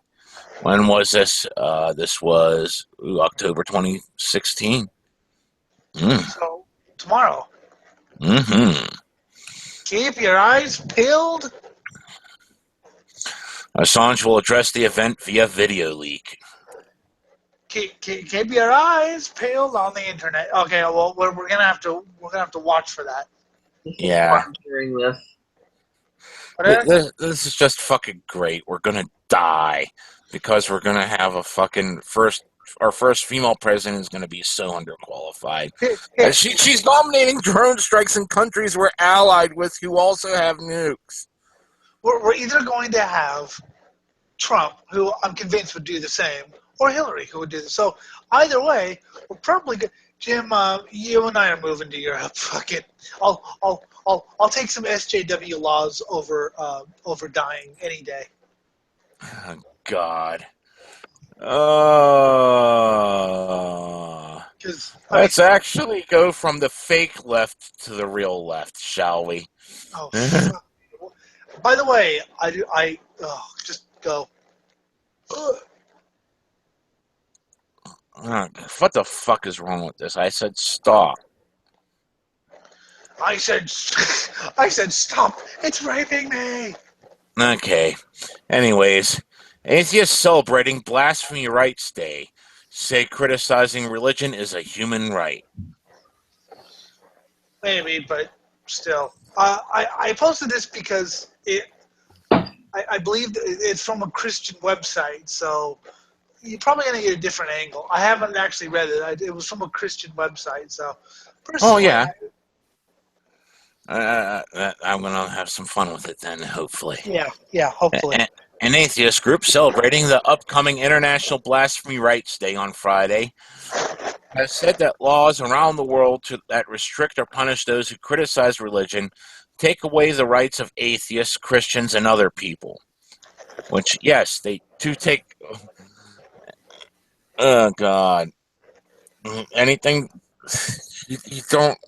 When was this? This was October 2016. So, tomorrow. Mm-hmm. Keep your eyes peeled. Assange will address the event via video leak. Keep your eyes peeled on the internet. Okay, well, we're gonna have to watch for that. Yeah. Hearing this. This is just fucking great. We're gonna die because we're gonna have our first female president is gonna be so underqualified. She's nominating drone strikes in countries we're allied with who also have nukes. We're either going to have Trump, who I'm convinced would do the same, or Hillary, who would do this. So either way, we're probably good. Jim, you and I are moving to Europe. Fuck it. I'll take some SJW laws over dying any day. Oh, God. Let's actually go from the fake left to the real left, shall we? Oh, fuck. By the way, just go. What the fuck is wrong with this? I said stop. I said stop. It's raping me. Okay. Anyways, atheists celebrating Blasphemy Rights Day say criticizing religion is a human right. Maybe, but still. I posted this because I believe it's from a Christian website, so you're probably going to get a different angle. I haven't actually read it. It was from a Christian website, so personally, Oh, yeah. I'm going to have some fun with it then, hopefully. Yeah, hopefully. An atheist group celebrating the upcoming International Blasphemy Rights Day on Friday has said that laws around the world that restrict or punish those who criticize religion take away the rights of atheists, Christians, and other people. Which, yes, they do take... Oh, God. Anything... You don't...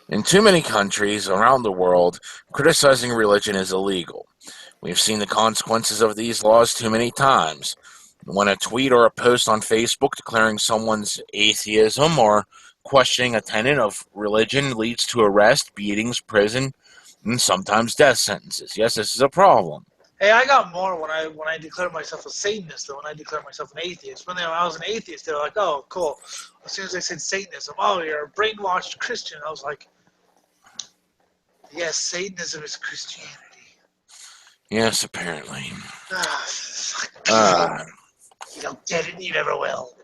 In too many countries around the world, criticizing religion is illegal. We've seen the consequences of these laws too many times. When a tweet or a post on Facebook declaring someone's atheism or questioning a tenet of religion leads to arrest, beatings, prison, and sometimes death sentences. Yes, this is a problem. Hey, I got more when I declared myself a Satanist than when I declared myself an atheist. When I was an atheist, they were like, "Oh, cool." As soon as I said Satanism, "Oh, you're a brainwashed Christian." I was like, "Yes, Satanism is Christianity." Yes, apparently. You don't get it, you never will.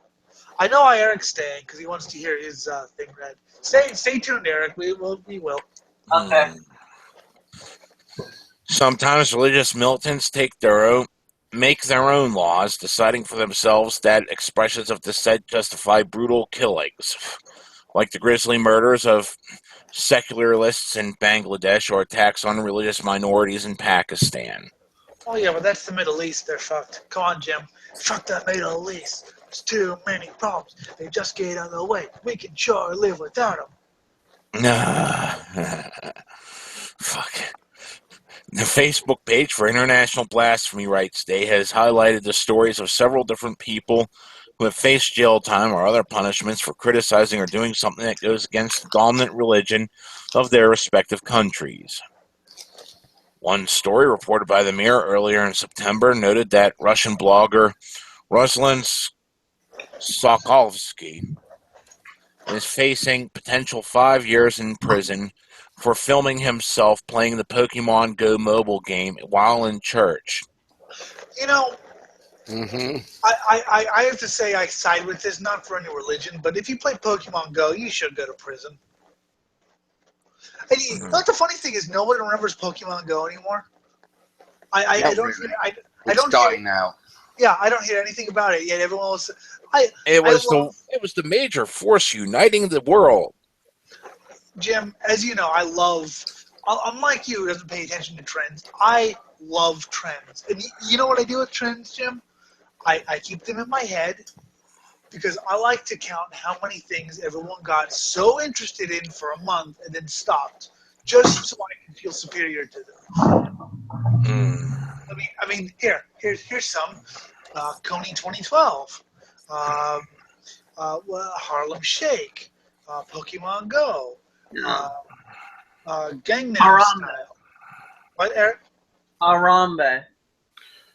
I know why Eric's staying because he wants to hear his thing read. Stay tuned, Eric. We will. Okay. Sometimes religious militants make their own laws, deciding for themselves that expressions of dissent justify brutal killings, like the grisly murders of secularists in Bangladesh or attacks on religious minorities in Pakistan. Oh yeah, but that's the Middle East. They're fucked. Come on, Jim. Fuck that Middle East. There's too many problems. They just get out of the way. We can sure live without them. Fuck. The Facebook page for International Blasphemy Rights Day has highlighted the stories of several different people who have faced jail time or other punishments for criticizing or doing something that goes against the dominant religion of their respective countries. One story reported by the Mirror earlier in September noted that Russian blogger Ruslan Sokolovsky is facing potential 5 years in prison for filming himself playing the Pokemon Go mobile game while in church. You know, Mm-hmm. I have to say I side with this, not for any religion, but if you play Pokemon Go, you should go to prison. And like the funny thing is, nobody remembers Pokemon Go anymore. I don't. Really. I don't dying hear, now. Yeah, I don't hear anything about it yet. Everyone was. It was the major force uniting the world. Jim, as you know, I love. Unlike you, who doesn't pay attention to trends, I love trends. And you know what I do with trends, Jim? I keep them in my head because I like to count how many things everyone got so interested in for a month and then stopped, just so I can feel superior to them. I mean, here's some. Coney 2012, Harlem Shake, Pokemon Go, Gangnam Style. What, Eric? Harambe.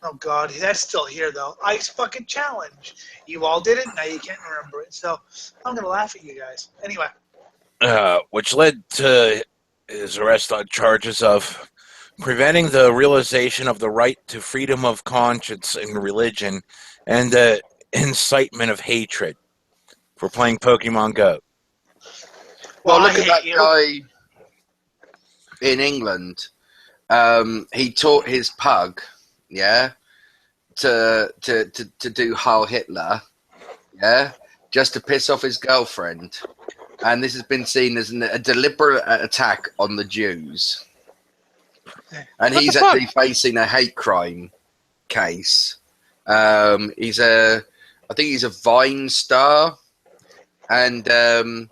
Oh God, that's still here though. Ice Bucket Challenge. You all did it. Now you can't remember it. So I'm gonna laugh at you guys. Anyway. Which led to his arrest on charges of preventing the realization of the right to freedom of conscience and religion, and the incitement of hatred for playing Pokemon Go. Well, look at that guy in England. He taught his pug, to do Heil Hitler, just to piss off his girlfriend, and this has been seen as a deliberate attack on the Jews. And he's actually facing a hate crime case. I think he's a Vine star, and to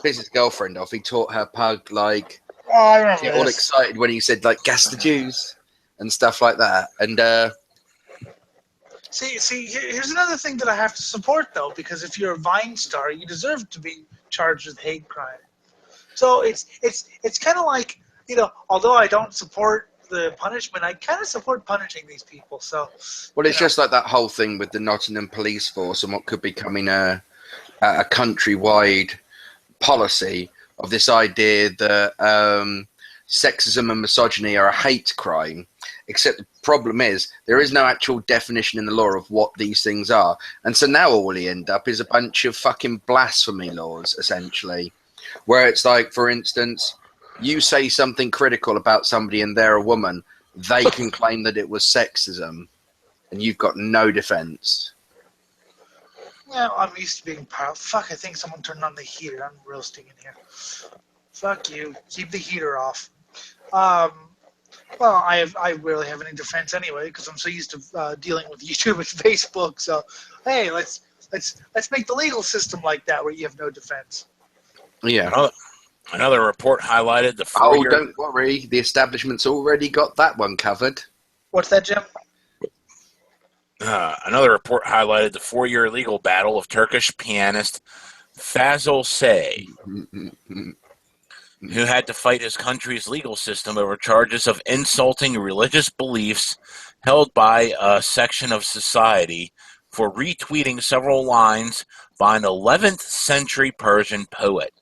piss his girlfriend off, he taught her pug get all excited when he said "gas the Jews" and stuff like that. And see, here's another thing that I have to support though, because if you're a Vine star, you deserve to be charged with hate crime. So it's kind of like, although I don't support the punishment, I kind of support punishing these people. So, well, it's just like that whole thing with the Nottingham police force and what could becoming a countrywide policy of this idea that sexism and misogyny are a hate crime. Except the problem is there is no actual definition in the law of what these things are, and so now all we end up is a bunch of fucking blasphemy laws, essentially, where it's like, for instance, you say something critical about somebody and they're a woman, they can claim that it was sexism, and you've got no defense. Yeah, I'm used to being proud. Fuck, I think someone turned on the heater. I'm roasting in here. Fuck you. Keep the heater off. Well, I rarely have any defense anyway because I'm so used to dealing with YouTube and Facebook. So, hey, let's make the legal system like that where you have no defense. Yeah. Another report highlighted the Oh, don't worry. The establishment's already got that one covered. What's that, Jim? Another report highlighted the 4-year legal battle of Turkish pianist Fazıl Say, who had to fight his country's legal system over charges of insulting religious beliefs held by a section of society for retweeting several lines by an 11th century Persian poet.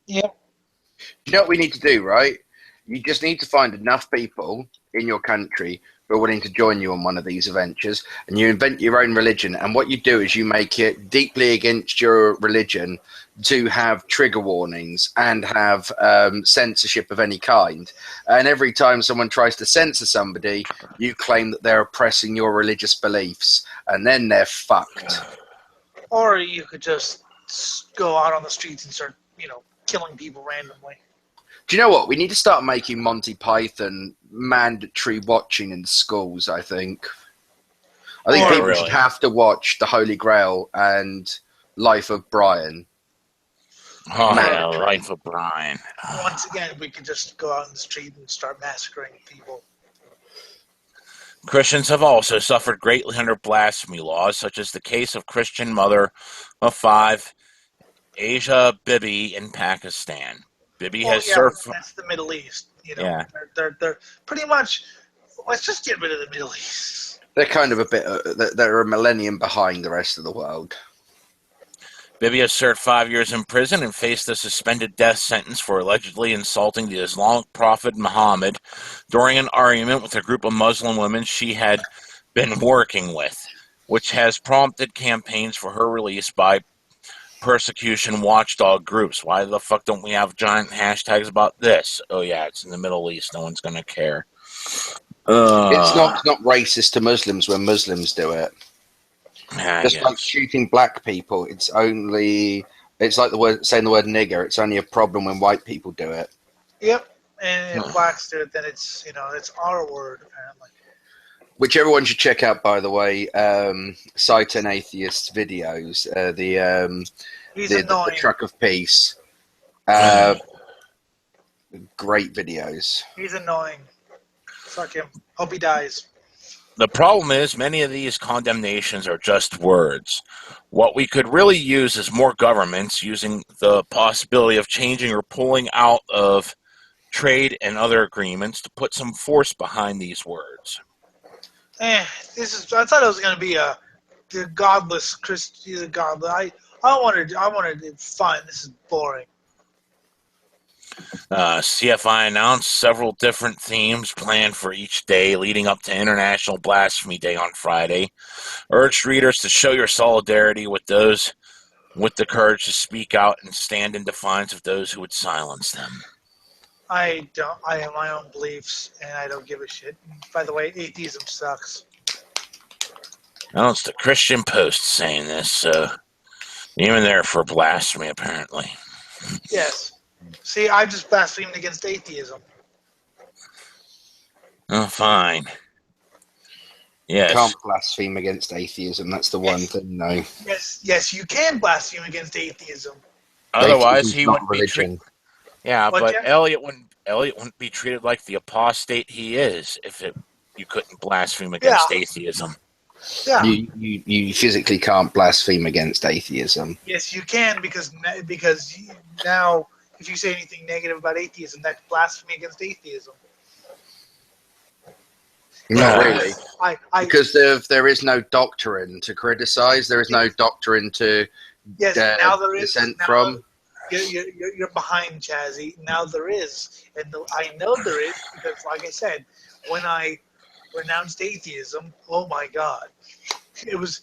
Yep. You know what we need to do, right? You just need to find enough people in your country who are willing to join you on one of these adventures, and you invent your own religion. And what you do is you make it deeply against your religion to have trigger warnings and have censorship of any kind. And every time someone tries to censor somebody, you claim that they're oppressing your religious beliefs, and then they're fucked. Or you could just go out on the streets and start, killing people randomly. Do you know what? We need to start making Monty Python mandatory watching in schools, I think. I think people should have to watch The Holy Grail and Life of Brian. Oh, yeah, Life of Brian. Once again, we could just go out in the street and start massacring people. Christians have also suffered greatly under blasphemy laws, such as the case of Christian mother of 5, Asia Bibi in Pakistan. Bibi has served. That's the Middle East. Yeah. They're pretty much. Let's just get rid of the Middle East. They're kind of a bit. They're a millennium behind the rest of the world. Bibi has served 5 years in prison and faced a suspended death sentence for allegedly insulting the Islamic prophet Muhammad during an argument with a group of Muslim women she had been working with, which has prompted campaigns for her release by persecution watchdog groups. Why the fuck don't we have giant hashtags about this? Oh yeah, it's in the Middle East. No one's gonna care. It's not racist to Muslims when Muslims do it. Just like shooting black people, it's like saying the word nigger. It's only a problem when white people do it. Yep, and if blacks do it, then it's it's our word apparently. Which everyone should check out, by the way. Sight and Atheist's videos. The Truck of Peace. Great videos. He's annoying. Fuck him. Hope he dies. The problem is many of these condemnations are just words. What we could really use is more governments using the possibility of changing or pulling out of trade and other agreements to put some force behind these words. I thought it was going to be the godless Christian. The godless. I wanted it fun. This is boring. CFI announced several different themes planned for each day leading up to International Blasphemy Day on Friday. Urged readers to show your solidarity with those with the courage to speak out and stand in defiance of those who would silence them. I have my own beliefs, and I don't give a shit. By the way, atheism sucks. Well, it's the Christian Post saying this, so even there for blasphemy, apparently. Yes. See, I just blasphemed against atheism. Oh, fine. Yes. Can't blaspheme against atheism. That's the one thing, though. Yes, you can blaspheme against atheism. Otherwise, he would be religion. Yeah, What, but Jeff? Elliot wouldn't be treated like the apostate he is if you couldn't blaspheme against atheism. Yeah. You physically can't blaspheme against atheism. Yes, you can because now if you say anything negative about atheism, that's blasphemy against atheism. Not really, Because because there is no doctrine to criticize. There is no doctrine to yes, now there is dissent now from. you're behind, Chazzy. Now there is, and I know there is because, like I said, when I renounced atheism, oh my God, it was.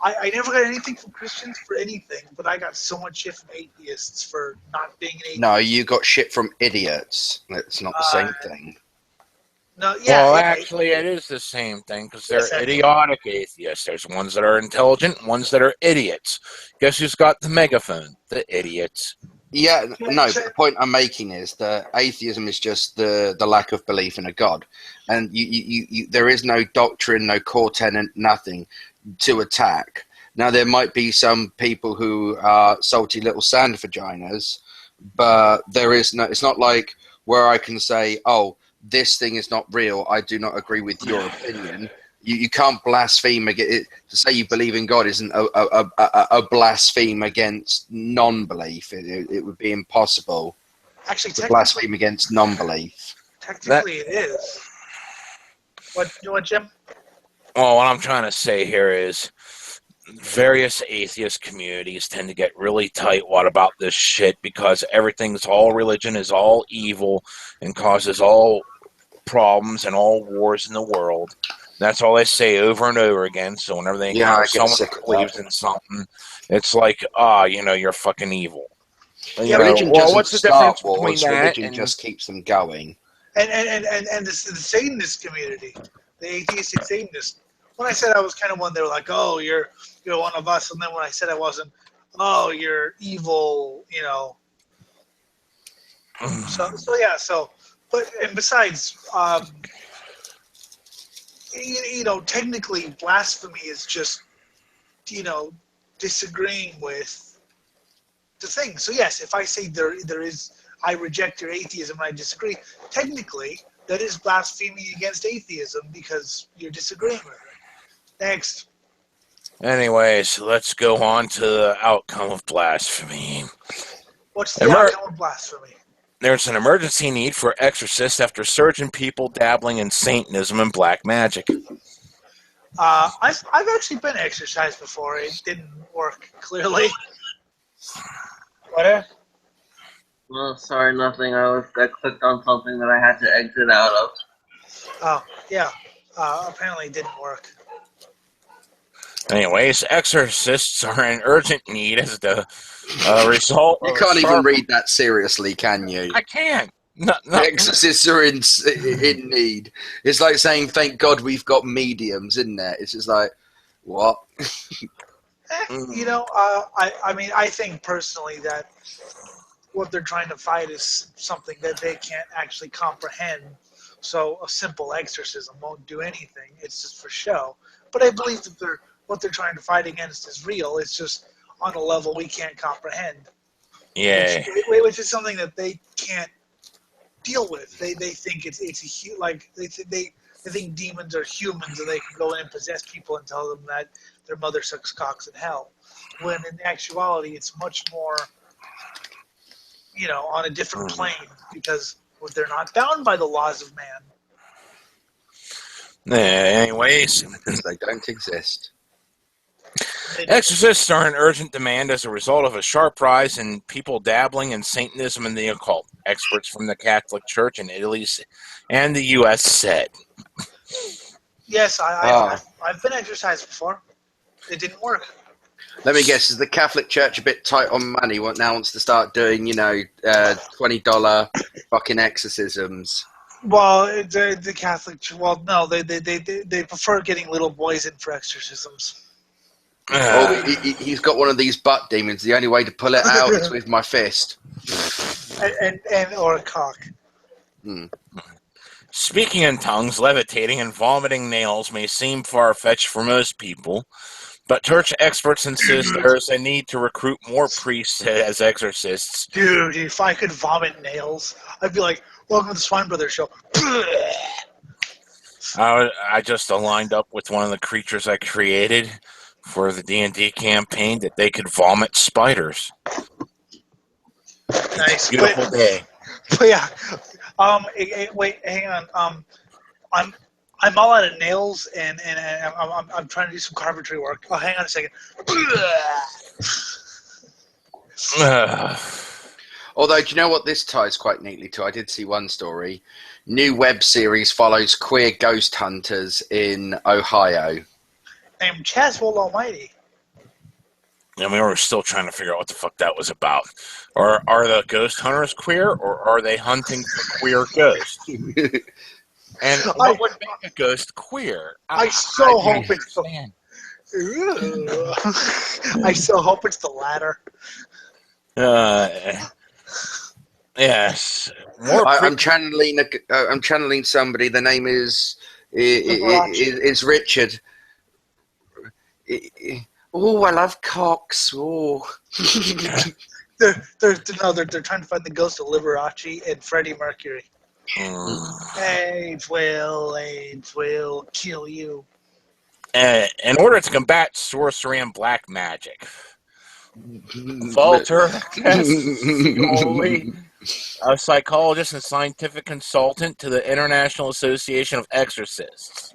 I never got anything from Christians for anything, but I got so much shit from atheists for not being an atheist. No, you got shit from idiots. It's not the same thing. No, yeah. Well, yeah, actually, it is the same thing because they're Yes, idiotic atheists. There's ones that are intelligent, ones that are idiots. Guess who's got the megaphone? The idiots. Yeah, no, but the point I'm making is that atheism is just the lack of belief in a god. And there is no doctrine, no core tenet, nothing to attack. Now, there might be some people who are salty little sand vaginas, but there is no, it's not like where I can say, oh, this thing is not real. I do not agree with your opinion. You can't blaspheme against it. To say you believe in God isn't a blaspheme against non-belief. It would be impossible. Actually, to blaspheme against non-belief. Technically, it is. What you want, Jim? Well, what I'm trying to say here is various atheist communities tend to get really tight-wad about this shit because all religion is all evil and causes all problems and all wars in the world. That's all they say over and over again. So whenever they encounter someone who believes in something, it's like, you're fucking evil. Religion what's the difference wars, between that? Religion just keeps them going. And the Satanist community, the atheistic Satanists. When I said I was kind of one, they were like, "Oh, you're one of us," and then when I said I wasn't, "Oh, you're evil," But besides, technically, blasphemy is just, disagreeing with the thing. So yes, if I say there is, I reject your atheism and I disagree, technically that is blasphemy against atheism because you're disagreeing with it. Next. Anyways, let's go on to the outcome of blasphemy. What's the outcome of blasphemy? There's an emergency need for exorcists after surgeon people dabbling in Satanism and black magic. I've actually been exorcised before. It didn't work clearly. What? Oh, sorry, nothing. I clicked on something that I had to exit out of. Oh, yeah. Apparently it didn't work. Anyways, exorcists are in urgent need as the result. You can't even read that seriously, can you? I can't. No. Exorcists are in need. It's like saying, "Thank God we've got mediums," isn't it? It's just like, what? I think personally that what they're trying to fight is something that they can't actually comprehend. So a simple exorcism won't do anything. It's just for show. But I believe that what they're trying to fight against is real. It's just on a level we can't comprehend. Yeah. Which is something that they can't deal with. They think they think demons are humans and they can go in and possess people and tell them that their mother sucks cocks in hell. When in actuality, it's much more, on a different plane because they're not bound by the laws of man. Anyways, because they don't exist. Exorcists are in urgent demand as a result of a sharp rise in people dabbling in Satanism and the occult. Experts from the Catholic Church in Italy and the U.S. said. Yes, I've been exorcised before. It didn't work. Let me guess, is the Catholic Church a bit tight on money? Now wants to start doing, $20 fucking exorcisms. Well, the Catholic Church, well, no, they prefer getting little boys in for exorcisms. He's got one of these butt demons. The only way to pull it out is with my fist. And or a cock. Speaking in tongues, levitating, and vomiting nails may seem far-fetched for most people, but church experts insist there is a need to recruit more priests as exorcists. Dude, if I could vomit nails, I'd be like, "Welcome to the Swine Brothers Show." I just aligned up with one of the creatures I created for the D&D campaign that they could vomit spiders. Nice. Beautiful day. But yeah. Wait, hang on. I'm all out of nails, and I'm trying to do some carpentry work. Oh, hang on a second. Although, do you know what this ties quite neatly to? I did see one story. New web series follows queer ghost hunters in Ohio. I'm Chaswell Almighty. And we were still trying to figure out what the fuck that was about. Or are the ghost hunters queer, or are they hunting for queer ghosts? And what would make a ghost queer? I so hope it's the. I so hope it's the latter. Yes. I'm channeling somebody. The name is Richard. Oh, I love cocks. Oh. They're trying to find the ghost of Liberace and Freddie Mercury. AIDS will kill you. In order to combat sorcery and black magic, Walter Cassioli, a psychologist and scientific consultant to the International Association of Exorcists.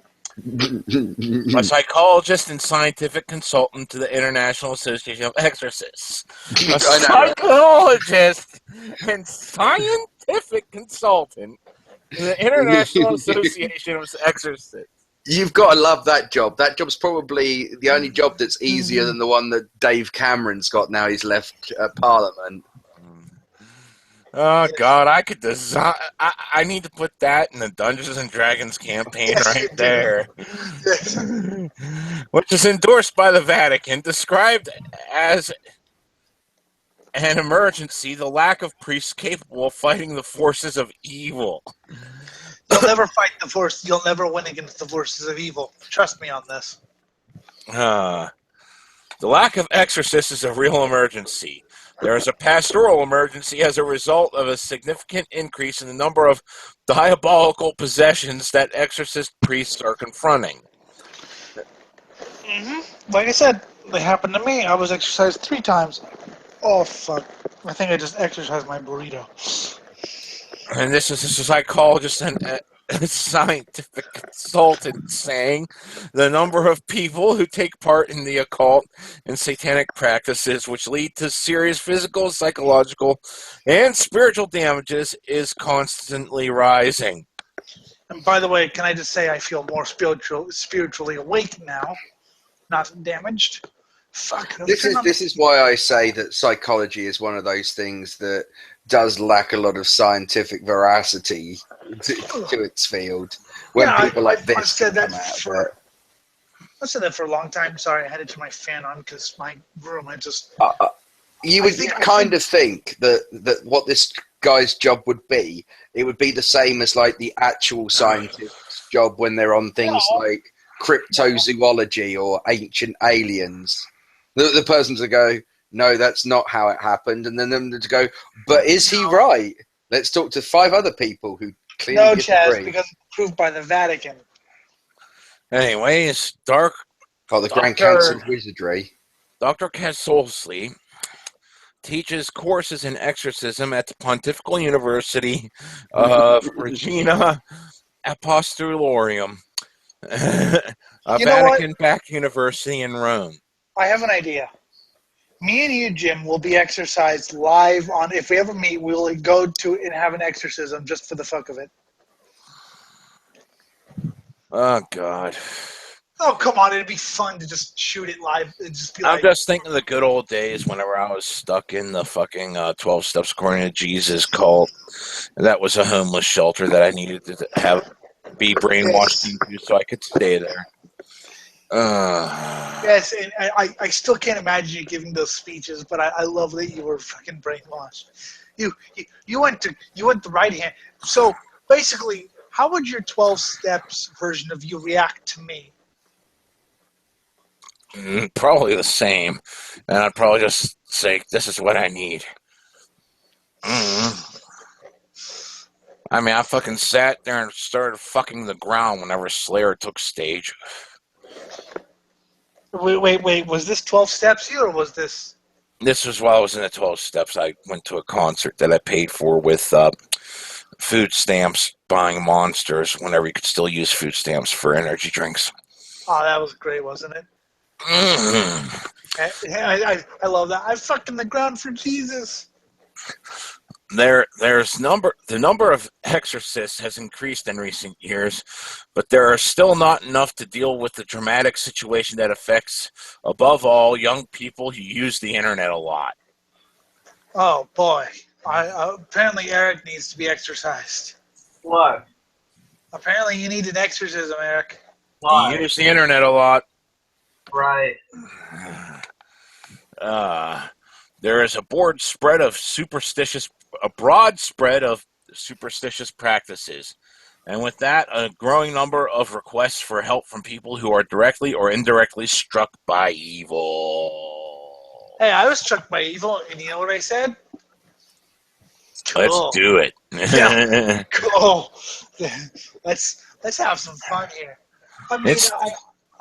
A psychologist and scientific consultant to the International Association of Exorcists. A psychologist and scientific consultant to the International Association of Exorcists. You've got to love that job. That job's probably the only job that's easier than the one that Dave Cameron's got now he's left Parliament. Oh, God, I could design... I need to put that in the Dungeons & Dragons campaign right there. Yes. Which is endorsed by the Vatican, described as an emergency, the lack of priests capable of fighting the forces of evil. You'll never fight the force. You'll never win against the forces of evil. Trust me on this. The lack of exorcists is a real emergency. There is a pastoral emergency as a result of a significant increase in the number of diabolical possessions that exorcist priests are confronting. Like I said, they happened to me. I was exercised 3 times. Oh, fuck. I think I just exercised my burrito. And this is a psychologist and a scientific consultant saying the number of people who take part in the occult and satanic practices which lead to serious physical, psychological, and spiritual damages is constantly rising. And by the way, can I just say I feel more spiritually awake now, not damaged? Fuck. This is why I say that psychology is one of those things that does lack a lot of scientific veracity to its field. When people like this I've said that come out for I've said that for a long time. Sorry, I had to turn my fan on because my room, I just... You would kind of think that what this guy's job would be, it would be the same as like the actual scientist's job when they're on things like cryptozoology or ancient aliens. The person to go, no, that's not how it happened, and then them to go, but is he right? Let's talk to 5 other people who clearly disagree. No, Chaz, because it's proved by the Vatican. Anyway, it's the Grand Council of Wizardry. Dr. Casolsli teaches courses in exorcism at the Pontifical University of Regina Apostolorum, a Vatican-backed university in Rome. I have an idea. Me and you, Jim, will be exercised live on... If we ever meet, we'll go to and have an exorcism just for the fuck of it. Oh, God. Oh, come on. It'd be fun to just shoot it live. And just be I'm just thinking of the good old days whenever I was stuck in the fucking 12 Steps According to Jesus cult. That was a homeless shelter that I needed to be brainwashed into so I could stay there. Yes, and I still can't imagine you giving those speeches, but I love that you were fucking brainwashed. You went the right hand. So basically, how would your 12 steps version of you react to me? Probably the same, and I'd probably just say, "This is what I need." I mean, I fucking sat there and started fucking the ground whenever Slayer took stage. Wait. Was this 12 Steps here, or was this? This was while I was in the 12 Steps. I went to a concert that I paid for with food stamps, buying Monsters whenever you could still use food stamps for energy drinks. Oh, that was great, wasn't it? Mm. I love that. I fucking the ground for Jesus. The number of exorcists has increased in recent years, but there are still not enough to deal with the dramatic situation that affects, above all, young people who use the internet a lot. Oh boy, apparently Eric needs to be exorcised. What? Apparently you need an exorcism, Eric. Why? You use the internet a lot. Right. There is a broad spread of superstitious practices. And with that, a growing number of requests for help from people who are directly or indirectly struck by evil. Hey, I was struck by evil, and you know what I said? Cool. Let's do it. Yeah. Cool. Let's have some fun here. I mean,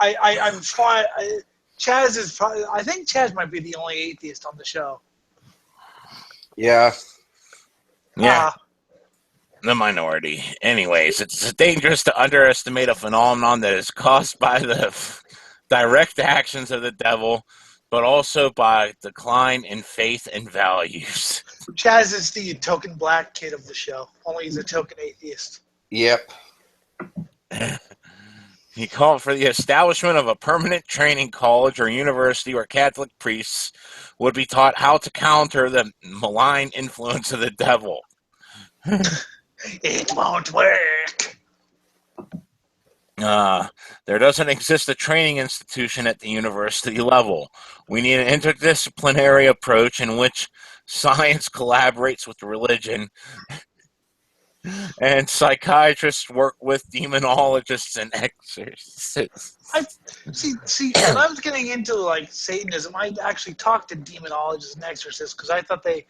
I'm fine. Chaz is probably. I think Chaz might be the only atheist on the show. Yeah. Yeah. The minority. Anyways, it's dangerous to underestimate a phenomenon that is caused by the direct actions of the devil, but also by decline in faith and values. Chaz is the token black kid of the show. Only he's a token atheist. Yep. He called for the establishment of a permanent training college or university where Catholic priests would be taught how to counter the malign influence of the devil. It won't work. There doesn't exist a training institution at the university level. We need an interdisciplinary approach in which science collaborates with religion and psychiatrists work with demonologists and exorcists. See, when I was getting into like Satanism, I actually talked to demonologists and exorcists because I thought they,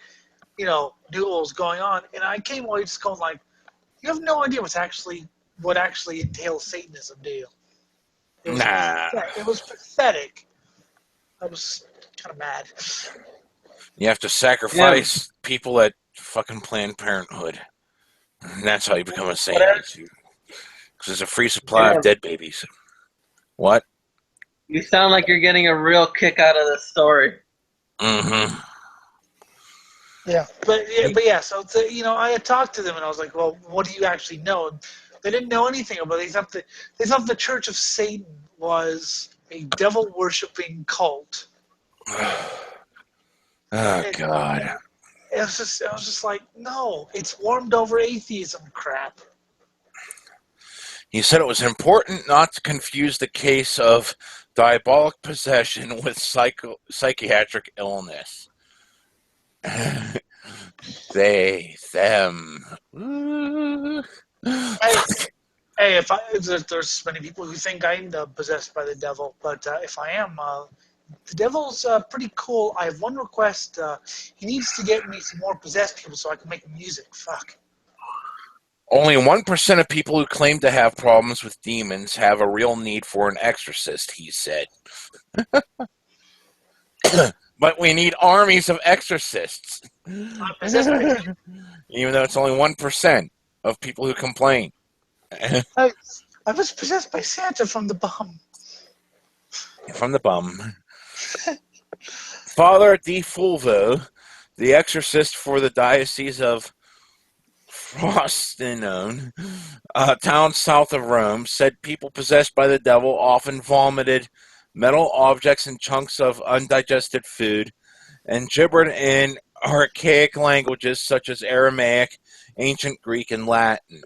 knew what was going on, and I came away just going like, you have no idea what actually entails Satanism, do you? It was pathetic. I was kind of mad. You have to sacrifice people at fucking Planned Parenthood. And that's how you become a Satanist. Because there's a free supply of dead babies. What? You sound like you're getting a real kick out of this story. Mm-hmm. Yeah, but so I had talked to them and I was like, well, what do you actually know? And they didn't know anything about it. They thought the Church of Satan was a devil worshipping cult. God. I was just like, no, it's warmed over atheism crap. He said it was important not to confuse the case of diabolic possession with psychiatric illness. They, them. Hey, there's many people who think I'm possessed by the devil, but if I am, the devil's pretty cool. I have one request. He needs to get me some more possessed people so I can make music. Fuck. Only 1% of people who claim to have problems with demons have a real need for an exorcist, he said. But we need armies of exorcists. I'm possessed by the Even though it's only 1% of people who complain. I was possessed by Santa from the bum. From the bum. Father Di Fulvo, the exorcist for the Diocese of Frosinone, a town south of Rome, said people possessed by the devil often vomited metal objects and chunks of undigested food and gibbered in archaic languages such as Aramaic, Ancient Greek, and Latin.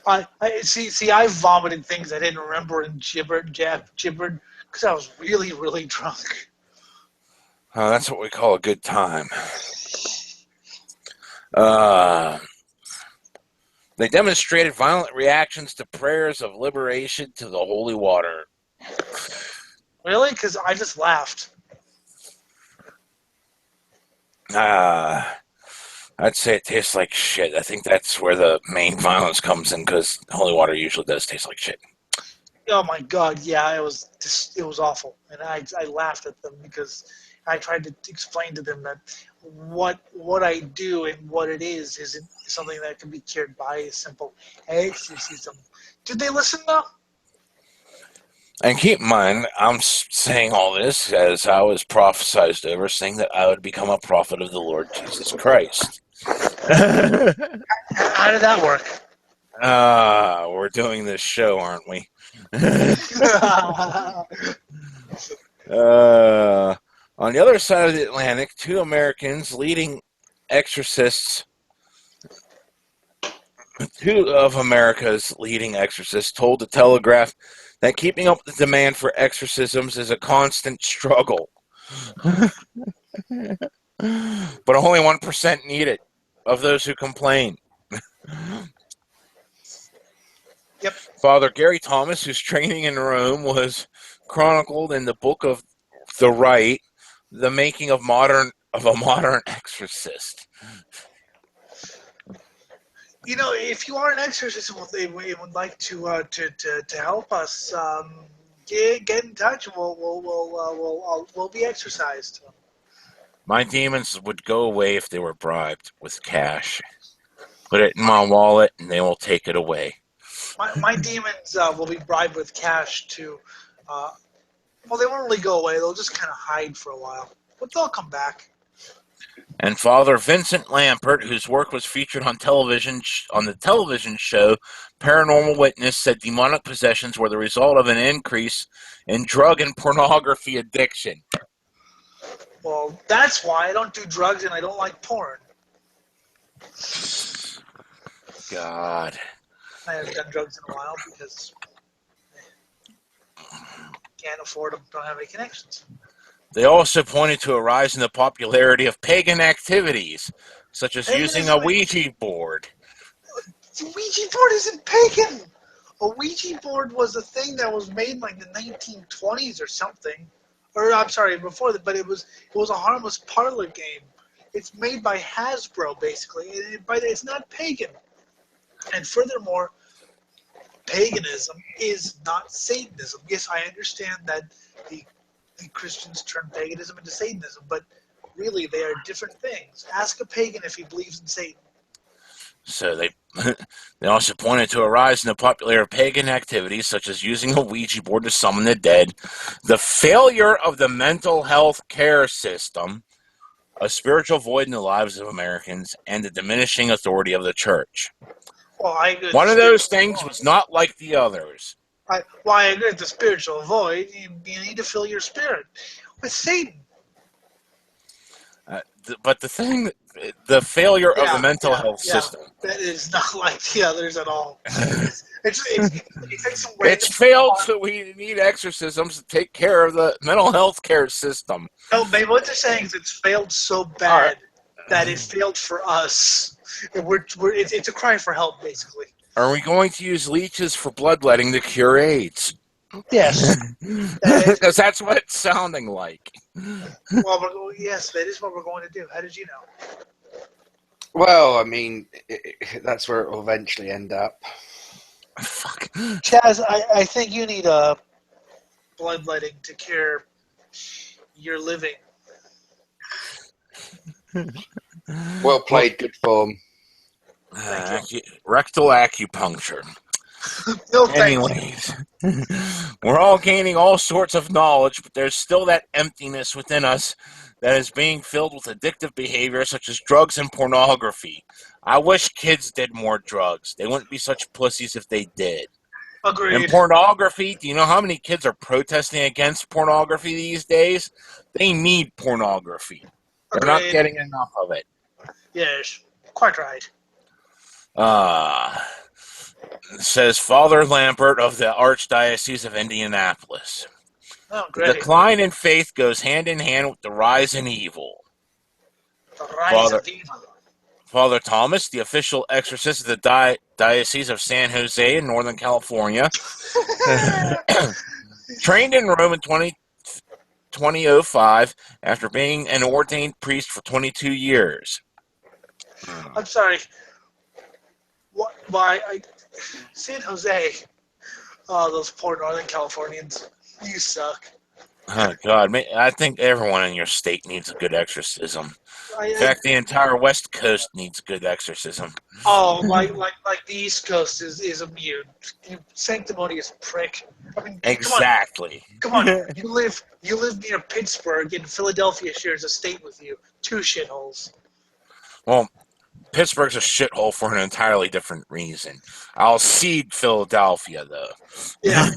I vomited things I didn't remember and gibbered because I was really, really drunk. Oh, that's what we call a good time. They demonstrated violent reactions to prayers of liberation to the holy water. Really? Because I just laughed. I'd say it tastes like shit. I think that's where the main violence comes in, because holy water usually does taste like shit. Oh my God, yeah, it was awful, and I laughed at them because I tried to explain to them that what I do and what it is something that can be cured by a simple exorcism. Did they listen though? And keep in mind, I'm saying all this as I was prophesied over, saying that I would become a prophet of the Lord Jesus Christ. How did that work? We're doing this show, aren't we? On the other side of the Atlantic, two Americans leading exorcists, two of America's leading exorcists told the Telegraph that keeping up with the demand for exorcisms is a constant struggle. But only 1% need it of those who complain. Yep. Father Gary Thomas, whose training in Rome was chronicled in the book of the Rite, the making of a modern exorcist. You know, if you are an exorcist and would like to help us, get in touch. We'll be exorcised. My demons would go away if they were bribed with cash. Put it in my wallet, and they will take it away. My demons will be bribed with cash to. Well, they won't really go away. They'll just kind of hide for a while, but they'll come back. And Father Vincent Lampert, whose work was featured on television on the television show Paranormal Witness, said demonic possessions were the result of an increase in drug and pornography addiction. Well, that's why I don't do drugs and I don't like porn. God. I haven't done drugs in a while because I can't afford them, don't have any connections. They also pointed to a rise in the popularity of pagan activities, such as using a Ouija board. The Ouija board isn't pagan. A Ouija board was a thing that was made in like the 1920s or something. Or I'm sorry, before that, but it was a harmless parlor game. It's made by Hasbro, basically, but it's not pagan. And furthermore, paganism is not Satanism. Yes, I understand that the Christians turn paganism into Satanism, but really they are different things. Ask a pagan if he believes in Satan. So they also pointed to a rise in the popularity of pagan activities, such as using a Ouija board to summon the dead, the failure of the mental health care system, a spiritual void in the lives of Americans, and the diminishing authority of the church. Well, I agree. One of those things was not like the others. I agree with the spiritual void. You need to fill your spirit with Satan. But the thing, the failure of the mental health system. That is not like the others at all. It's failed, so we need exorcisms to take care of the mental health care system. No, babe, what they're saying is it's failed so bad that it failed for us. It's a cry for help, basically. Are we going to use leeches for bloodletting to cure AIDS? Yes. Because that's what it's sounding like. Well, yes, that is what we're going to do. How did you know? Well, I mean, that's where it will eventually end up. Fuck. Chaz, I think you need bloodletting to cure your living. Well played, good form. Rectal acupuncture. No, anyways, we're all gaining all sorts of knowledge, but there's still that emptiness within us that is being filled with addictive behavior such as drugs and pornography. I wish kids did more drugs. They wouldn't be such pussies if they did. Agreed. And pornography, do you know how many kids are protesting against pornography these days? They need pornography. They're not getting enough of it. Yes, quite right. Says Father Lampert of the Archdiocese of Indianapolis. Oh, great. The decline in faith goes hand in hand with the rise in evil. The rise of evil. Father Thomas, the official exorcist of the Diocese of San Jose in Northern California, trained in Rome in 2005 after being an ordained priest for 22 years. I'm sorry. What? Why? San Jose. Oh, those poor Northern Californians. You suck. Oh, God. I think everyone in your state needs a good exorcism. In I, fact, the entire West Coast needs good exorcism. oh, like the East Coast is immune. You sanctimonious prick. I mean, Exactly. come on. You live near Pittsburgh, and Philadelphia shares a state with you. Two shitholes. Well, Pittsburgh's a shithole for an entirely different reason. I'll cede Philadelphia, though. Yeah.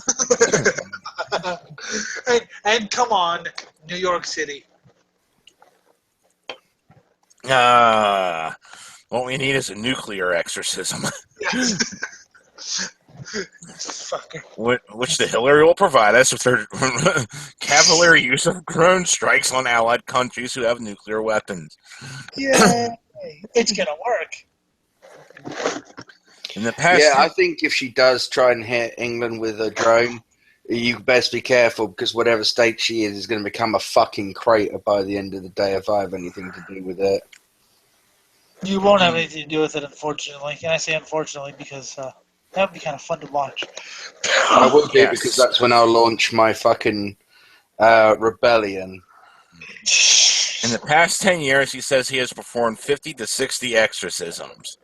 and come on, New York City. What we need is a nuclear exorcism. Yes. Fucker. Which the Hillary will provide us with her cavalier use of drone strikes on allied countries who have nuclear weapons. Yeah. It's gonna work. In the past, Yeah, I think if she does try and hit England with a drone, you best be careful because whatever state she is going to become a fucking crater by the end of the day if I have anything to do with it. You won't have anything to do with it, unfortunately. And I say unfortunately because that would be kind of fun to watch. I will do Yes. because that's when I'll launch my fucking rebellion. in the past 10 years, he says he has performed 50 to 60 exorcisms.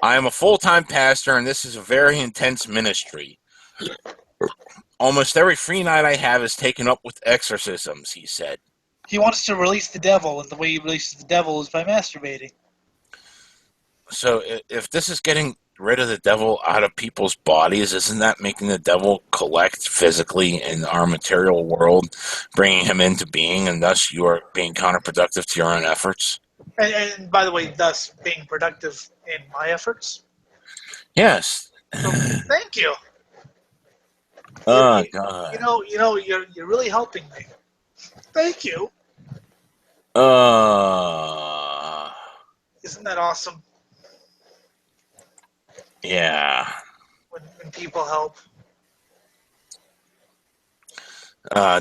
I am a full-time pastor, and this is a very intense ministry. Almost every free night I have is taken up with exorcisms, he said. He wants to release the devil, and the way he releases the devil is by masturbating. So if this is getting rid of the devil out of people's bodies, isn't that making the devil collect physically in our material world, bringing him into being, and thus you are being counterproductive to your own efforts? And by the way, thus being productive in my efforts. Yes. So, thank you. Oh, You God. you're really helping me. Thank you. Isn't that awesome Yeah. when people help?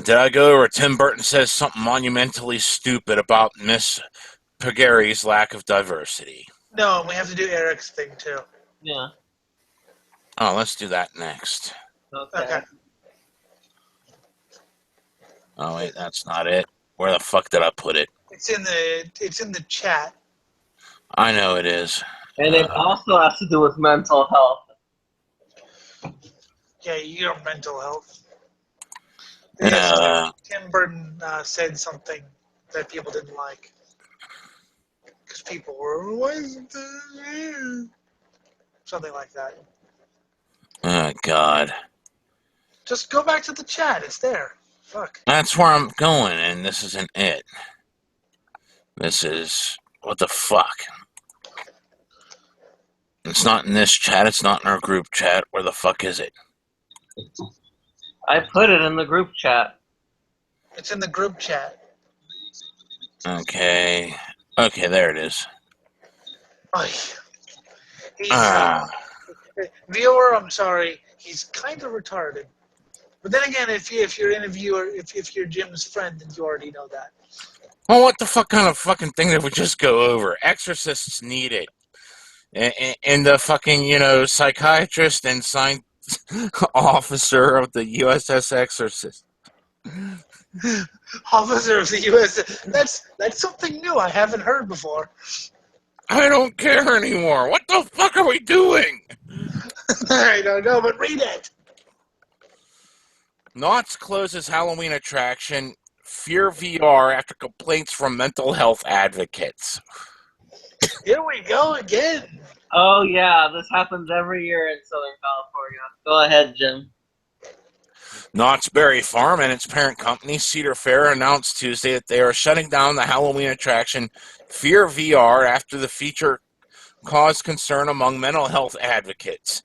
Did I go where Tim Burton says something monumentally stupid about Miss Pagary's lack of diversity? No, we have to do Eric's thing too. Yeah. Oh, let's do that next. Okay. Oh, wait, that's not it. Where the fuck did I put it? It's in the chat. I know it is. And it also has to do with mental health. Yeah, your mental health. Yes, Tim Burton said something that people didn't like. Because people were, why isn't this here? Something like that. Oh, God. Just go back to the chat. It's there. Fuck. That's where I'm going, and this isn't it. This is... What the fuck? It's not in this chat. It's not in our group chat. Where the fuck is it? I put it in the group chat. It's in the group chat. Okay. Okay, there it is. Oh, he's, viewer, I'm sorry. He's kind of retarded. But then again, if you're in a viewer, if you're Jim's friend, then you already know that. Well, what the fuck kind of fucking thing did we just go over? Exorcists needed. And the fucking, psychiatrist and science officer of the USS Exorcist. Officer of the USS. That's something new I haven't heard before. I don't care anymore. What the fuck are we doing? I don't know, but read it. Knott's closes Halloween attraction Fear VR after complaints from mental health advocates. Here we go again. Oh, yeah, this happens every year in Southern California. Go ahead, Jim. Knott's Berry Farm and its parent company, Cedar Fair, announced Tuesday that they are shutting down the Halloween attraction Fear VR after the feature caused concern among mental health advocates,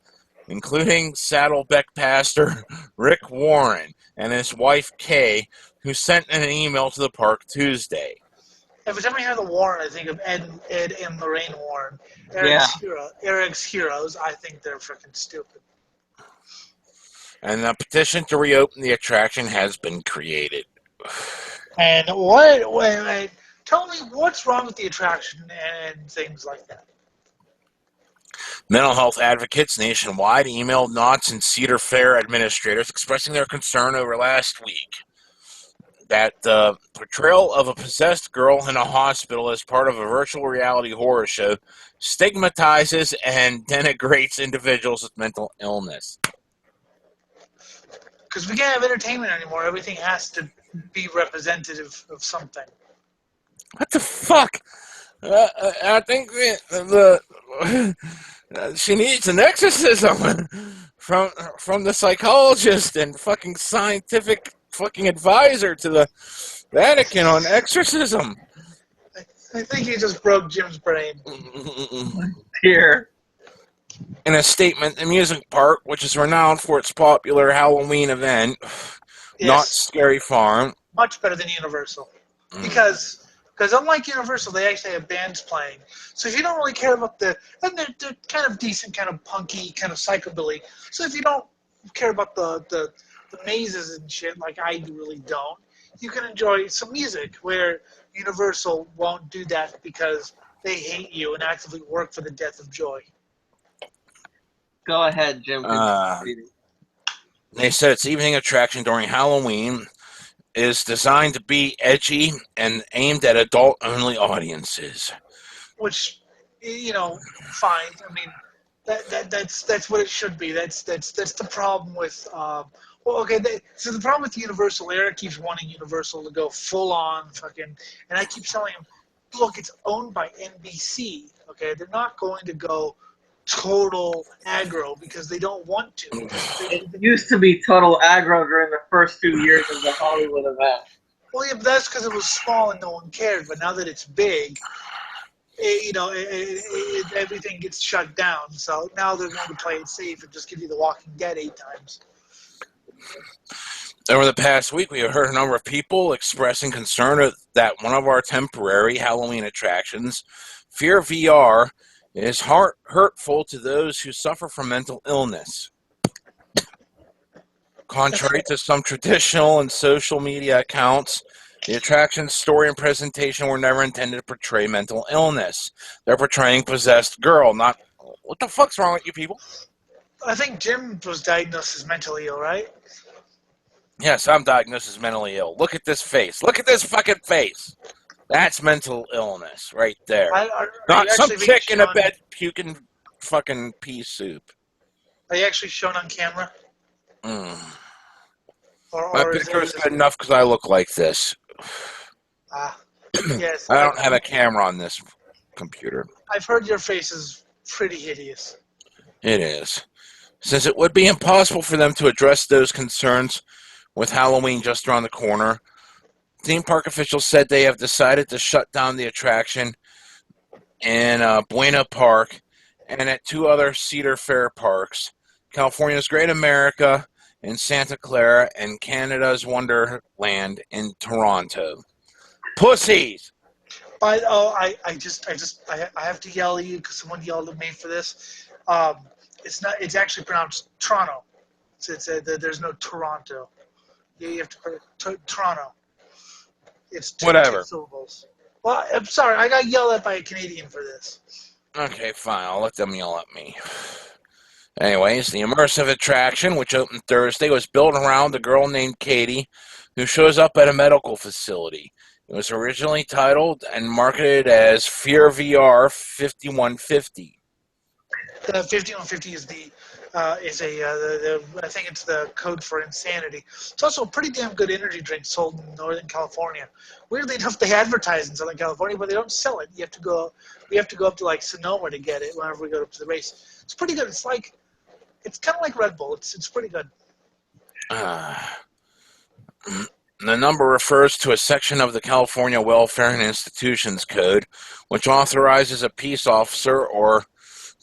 including Saddleback pastor Rick Warren and his wife Kay, who sent an email to the park Tuesday. Every time I hear the Warren, I think of Ed and Lorraine Warren. Eric's heroes. I think they're freaking stupid. And a petition to reopen the attraction has been created. And wait, Tell me what's wrong with the attraction and things like that. Mental health advocates nationwide emailed Knott's and Cedar Fair administrators expressing their concern over last week that the portrayal of a possessed girl in a hospital as part of a virtual reality horror show stigmatizes and denigrates individuals with mental illness. Because we can't have entertainment anymore. Everything has to be representative of something. What the fuck? I think she needs an exorcism from the psychologist and fucking scientific fucking advisor to the Vatican on exorcism. I think he just broke Jim's brain. Here. In a statement, the amusement park, which is renowned for its popular Halloween event, Not Scary Farm, much better than Universal, because unlike Universal, they actually have bands playing. So if you don't really care about and they're kind of decent, kind of punky, kind of psychobilly. So if you don't care about the mazes and shit, like I really don't, you can enjoy some music. Where Universal won't do that because they hate you and actively work for the death of joy. Go ahead, Jim. They said its evening attraction during Halloween is designed to be edgy and aimed at adult-only audiences. Which, fine. I mean, that's what it should be. That's the problem with. So the problem with Universal, Eric keeps wanting Universal to go full on fucking, and I keep telling him, look, it's owned by NBC. Okay, they're not going to go total aggro because they don't want to. It used to be total aggro during the first 2 years of the Hollywood event. Well, yeah, but that's because it was small and no one cared. But now that it's big, everything gets shut down. So now they're going to play it safe and just give you The Walking Dead 8 times. Over the past week, we have heard a number of people expressing concern that one of our temporary Halloween attractions, Fear VR, is hurtful to those who suffer from mental illness. Contrary to some traditional and social media accounts, the attraction's story and presentation were never intended to portray mental illness. They're portraying possessed girl, not... What the fuck's wrong with you people? I think Jim was diagnosed as mentally ill, right? Yes, I'm diagnosed as mentally ill. Look at this face. Look at this fucking face. That's mental illness right there. Not some chick in a bed puking fucking pea soup. Are you actually shown on camera? My picture is good enough because I look like this. Yes. I don't have a camera on this computer. I've heard your face is pretty hideous. It is. Since it would be impossible for them to address those concerns with Halloween just around the corner, theme park officials said they have decided to shut down the attraction in Buena Park and at 2 other Cedar Fair parks, California's Great America in Santa Clara and Canada's Wonderland in Toronto. Pussies! I have to yell at you because someone yelled at me for this. It's actually pronounced Toronto. There's no Toronto. You have to put Toronto. It's two syllables. Well, I'm sorry. I got yelled at by a Canadian for this. Okay, fine. I'll let them yell at me. Anyways, the immersive attraction, which opened Thursday, was built around a girl named Katie who shows up at a medical facility. It was originally titled and marketed as Fear VR 5150. The 5150 is I think it's the code for insanity. It's also a pretty damn good energy drink sold in Northern California. Weirdly enough, they advertise in Southern California, but they don't sell it. We have to go up to like Sonoma to get it whenever we go up to the race. It's pretty good. It's kind of like Red Bull. It's pretty good. The number refers to a section of the California Welfare and Institutions Code, which authorizes a peace officer or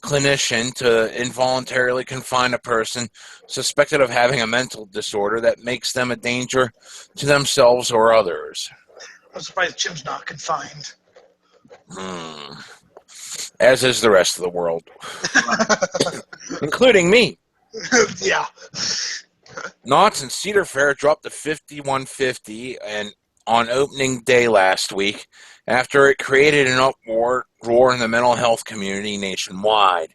clinician to involuntarily confine a person suspected of having a mental disorder that makes them a danger to themselves or others. I'm surprised Jim's not confined. As is the rest of the world. Including me. Yeah. Knott's and Cedar Fair dropped the 5150 on opening day last week, after it created an uproar in the mental health community nationwide.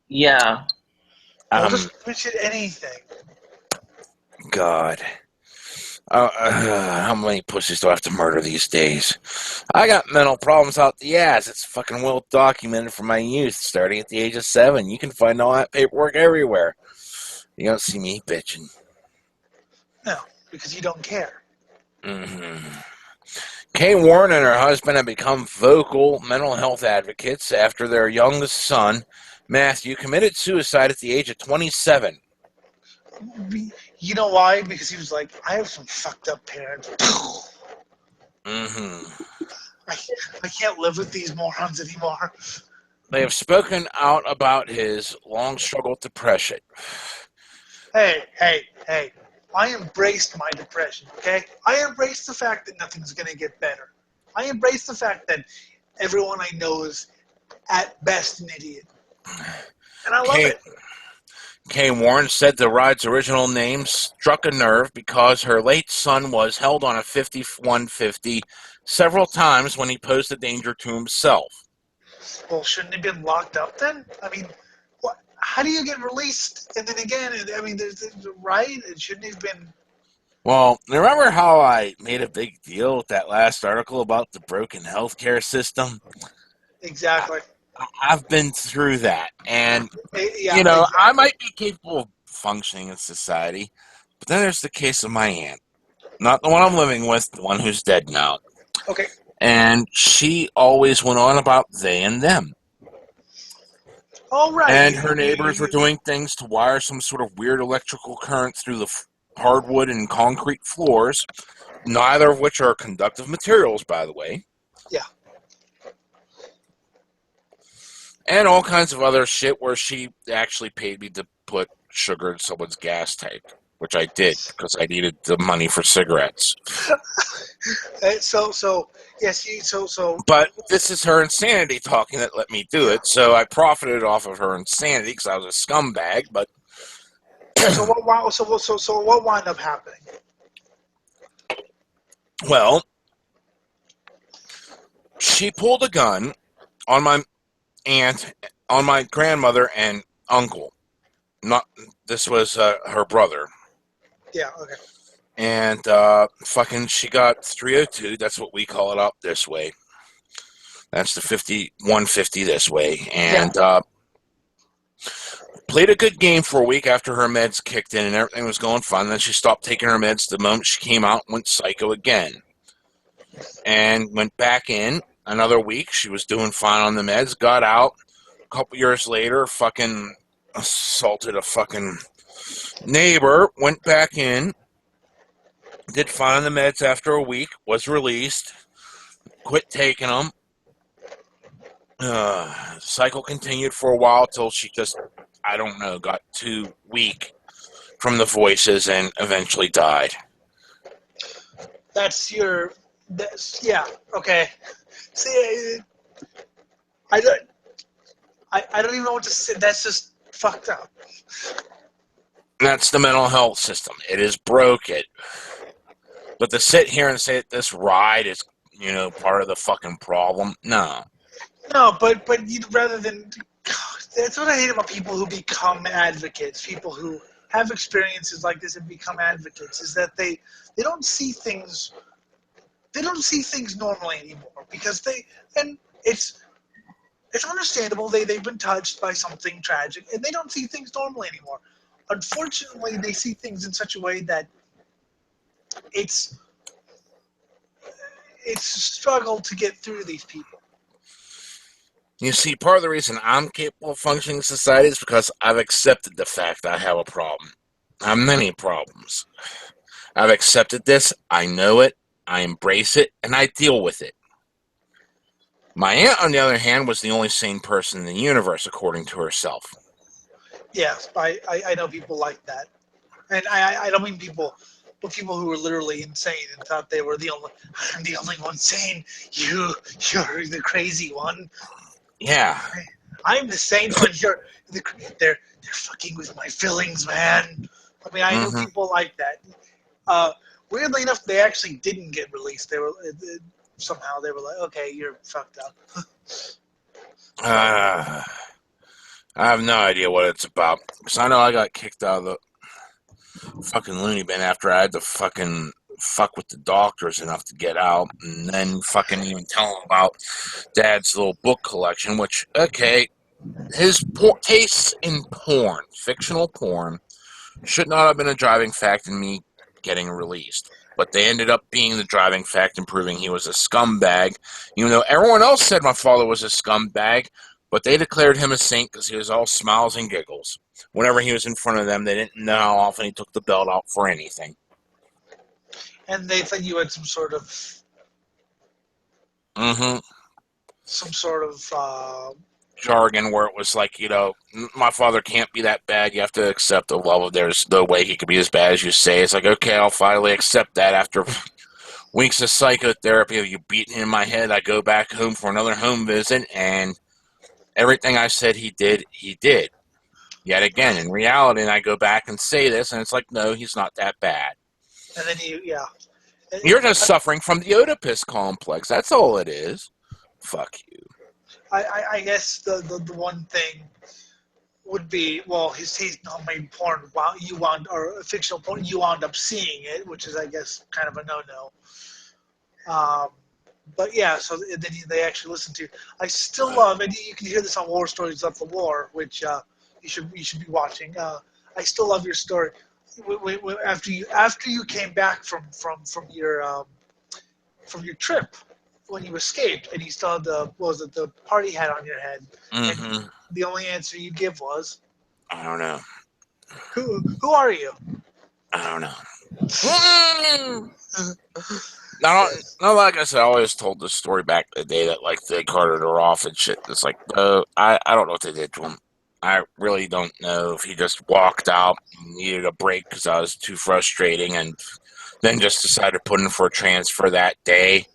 Yeah. I'll just mention anything. God. How many pussies do I have to murder these days? I got mental problems out the ass. It's fucking well documented from my youth, starting at the age of 7. You can find all that paperwork everywhere. You don't see me bitching. No, because you don't care. Mm-hmm. Kay Warren and her husband have become vocal mental health advocates after their youngest son, Matthew, committed suicide at the age of 27. You know why? Because he was like, I have some fucked up parents. Mm-hmm. I can't live with these morons anymore. They have spoken out about his long struggle with depression. Hey. I embraced my depression, okay? I embraced the fact that nothing's going to get better. I embraced the fact that everyone I know is, at best, an idiot. And I love it. Kay Warren said the ride's original name struck a nerve because her late son was held on a 5150 several times when he posed a danger to himself. Well, shouldn't he have been locked up then? I mean, what? How do you get released? And then again, I mean, there's right? It shouldn't have been. Well, remember how I made a big deal with that last article about the broken healthcare system? Exactly. I've been through that, and Yeah, exactly. exactly. I might be capable of functioning in society, but then there's the case of my aunt, not the one I'm living with, the one who's dead now. Okay. And she always went on about they and them. All right. And her neighbors were doing things to wire some sort of weird electrical current through the hardwood and concrete floors, neither of which are conductive materials, by the way. Yeah. And all kinds of other shit where she actually paid me to put sugar in someone's gas tank, which I did because I needed the money for cigarettes. So But this is her insanity talking that let me do it, so I profited off of her insanity because I was a scumbag. But so what wound up happening? Well, she pulled a gun on my aunt, on my grandmother and uncle. This was her brother. Yeah. Okay. And fucking, she got 302. That's what we call it up this way. That's the 150 this way. And played a good game for a week after her meds kicked in and everything was going fine. Then she stopped taking her meds the moment she came out and went psycho again. And went back in another week. She was doing fine on the meds. Got out. A couple years later, fucking assaulted a fucking neighbor. Went back in. Did fine on the meds after a week. Was released. Quit taking them. Cycle continued for a while till she just, I don't know, got too weak from the voices and eventually died. Yeah, okay. See, I don't even know what to say. That's just fucked up. That's the mental health system. It is broken. But to sit here and say that this ride is, part of the fucking problem, no. No, but rather than, that's what I hate about people who become advocates. People who have experiences like this and become advocates is that they don't see things. They don't see things normally anymore because it's understandable. They've been touched by something tragic and they don't see things normally anymore. Unfortunately, they see things in such a way that it's a struggle to get through these people. You see, part of the reason I'm capable of functioning in society is because I've accepted the fact I have a problem. I have many problems. I've accepted this, I know it, I embrace it, and I deal with it. My aunt, on the other hand, was the only sane person in the universe, according to herself. Yes, I know people like that. And I don't mean people, but people who were literally insane and thought they were I'm the only one sane. You're the crazy one. Yeah. I'm the sane one. They're fucking with my feelings, man. I mean, I know people like that. Weirdly enough, they actually didn't get released. They were somehow they were like, okay, you're fucked up. I have no idea what it's about. Because I know I got kicked out of the fucking loony bin after I had to fucking fuck with the doctors enough to get out, and then fucking even tell him about Dad's little book collection, which, okay, his tastes in porn, fictional porn, should not have been a driving fact in me getting released. But they ended up being the driving fact in proving he was a scumbag, even though everyone else said my father was a scumbag, but they declared him a saint because he was all smiles and giggles. Whenever he was in front of them, they didn't know how often he took the belt out for anything. And they thought you had some sort of jargon where it was like, my father can't be that bad. You have to accept the level. There's no way he could be as bad as you say. It's like, okay, I'll finally accept that after weeks of psychotherapy of you beating in my head. I go back home for another home visit, and everything I said he did, he did. Yet again, in reality, and I go back and say this, and it's like, no, he's not that bad. And then You're just suffering from the Oedipus complex. That's all it is. Fuck you. I guess the one thing would be, well, he's not made porn while you wound, or fictional porn, you wound up seeing it, which is, I guess, kind of a no-no. But yeah, so then they actually listen to you. I still love, and you can hear this on War Stories of the War, which you should be watching. I still love your story. After you came back from your trip, when you escaped, and you still had the party hat on your head, and the only answer you give was, I don't know. Who are you? I don't know. Now, like I said, I always told this story back the day that like they carted her off and shit. It's like, I don't know what they did to him. I really don't know if he just walked out and needed a break because I was too frustrating, and then just decided to put in for a transfer that day,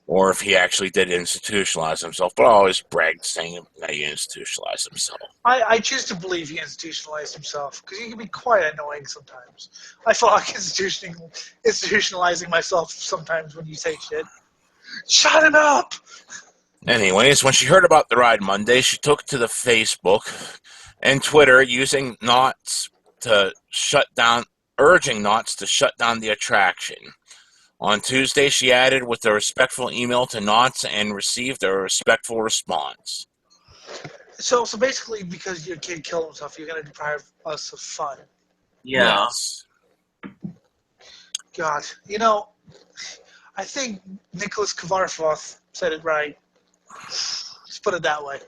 or if he actually did institutionalize himself. But I always bragged saying that he institutionalized himself. I choose to believe he institutionalized himself, because he can be quite annoying sometimes. I feel like institutionalizing myself sometimes when you say shit. Shut it up! Anyways, when she heard about the ride Monday, she took to the Facebook and Twitter urging Knott's to shut down the attraction. On Tuesday, she added with a respectful email to Knott's and received a respectful response. So basically, because your kid killed himself, you're going to deprive us of fun. Yeah. Yes. God, I think Nicholas Kvarfoth said it right. Let's put it that way.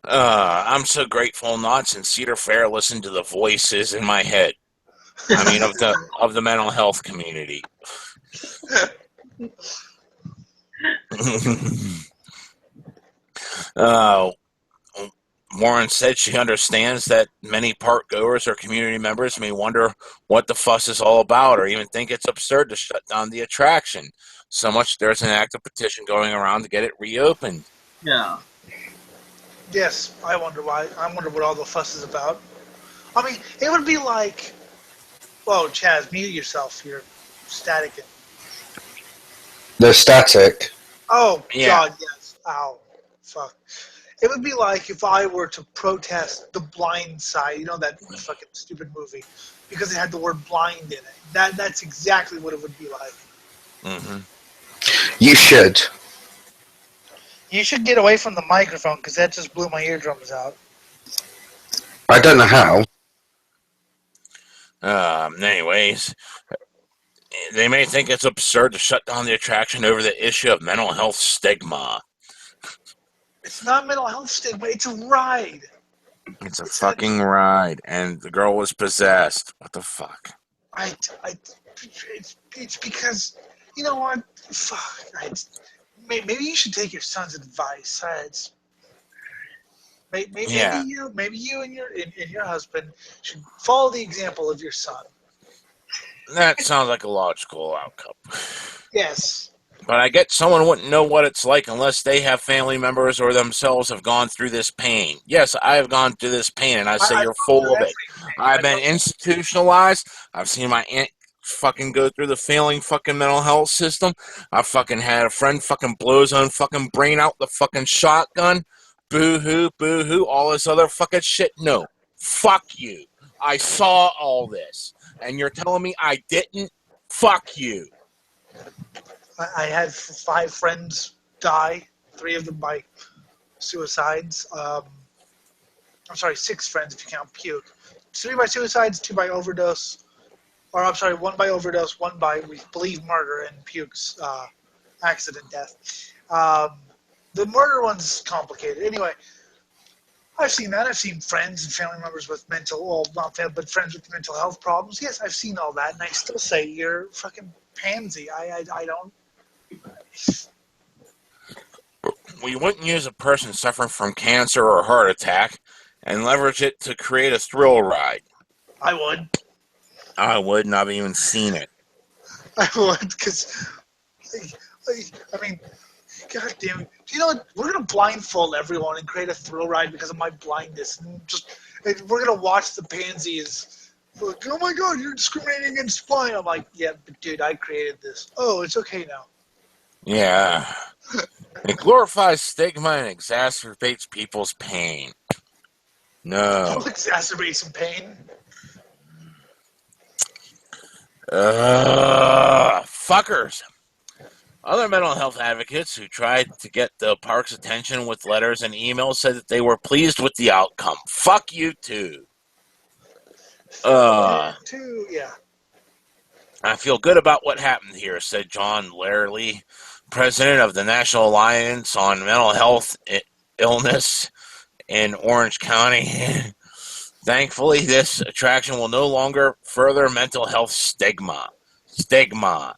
I'm so grateful Knott's and Cedar Fair listened to the voices in my head. I mean, of the mental health community. Warren said she understands that many park goers or community members may wonder what the fuss is all about, or even think it's absurd to shut down the attraction. So much there's an active petition going around to get it reopened. Yeah. Yes, I wonder why. I wonder what all the fuss is about. I mean, it would be like, whoa, Chaz, mute yourself. You're static. They're static. Oh, yeah. God, yes. Ow. Fuck. It would be like if I were to protest The Blind Side, that fucking stupid movie, because it had the word blind in it. That's exactly what it would be like. Mm-hmm. You should. You should get away from the microphone, because that just blew my eardrums out. I don't know how. Anyways, they may think it's absurd to shut down the attraction over the issue of mental health stigma. It's not mental health stigma. It's a ride. It's a fucking ride, and the girl was possessed. What the fuck? It's because, you know what? Fuck. Maybe you should take your son's advice. Maybe you and your husband should follow the example of your son. That sounds like a logical outcome. Yes. But I get someone wouldn't know what it's like unless they have family members or themselves have gone through this pain. Yes, I have gone through this pain, and I say you're full of it. I've been institutionalized. I've seen my aunt fucking go through the failing fucking mental health system. I fucking had a friend fucking blow his own fucking brain out with a fucking shotgun. Boo-hoo, boo-hoo, all this other fucking shit. No. Fuck you. I saw all this. And you're telling me I didn't? Fuck you. I had 5 friends die, 3 of them by suicides. I'm sorry, 6 friends if you count puke. 3 by suicides, 2 by overdose. Or I'm sorry, 1 by overdose, 1 by, we believe, murder, and puke's accident death. The murder one's complicated. Anyway, I've seen that. I've seen friends and family members with not family, but friends with mental health problems. Yes, I've seen all that, and I still say you're fucking pansy. I don't. We wouldn't use a person suffering from cancer or a heart attack and leverage it to create a thrill ride. I would. I would, and I've even seen it. I would, because, I mean, God damn it. Do you know what? We're going to blindfold everyone and create a thrill ride because of my blindness. And we're going to watch the pansies. Like, oh my God, you're discriminating against swine. I'm like, yeah, but dude, I created this. Oh, it's okay now. Yeah. It glorifies stigma and exacerbates people's pain. No. Don't exacerbate some pain. Fuckers. Other mental health advocates who tried to get the park's attention with letters and emails said that they were pleased with the outcome. Fuck you too. Yeah. I feel good about what happened here, said John Larley, president of the National Alliance on Mental Health Illness in Orange County. Thankfully, this attraction will no longer further mental health stigma. Stigma.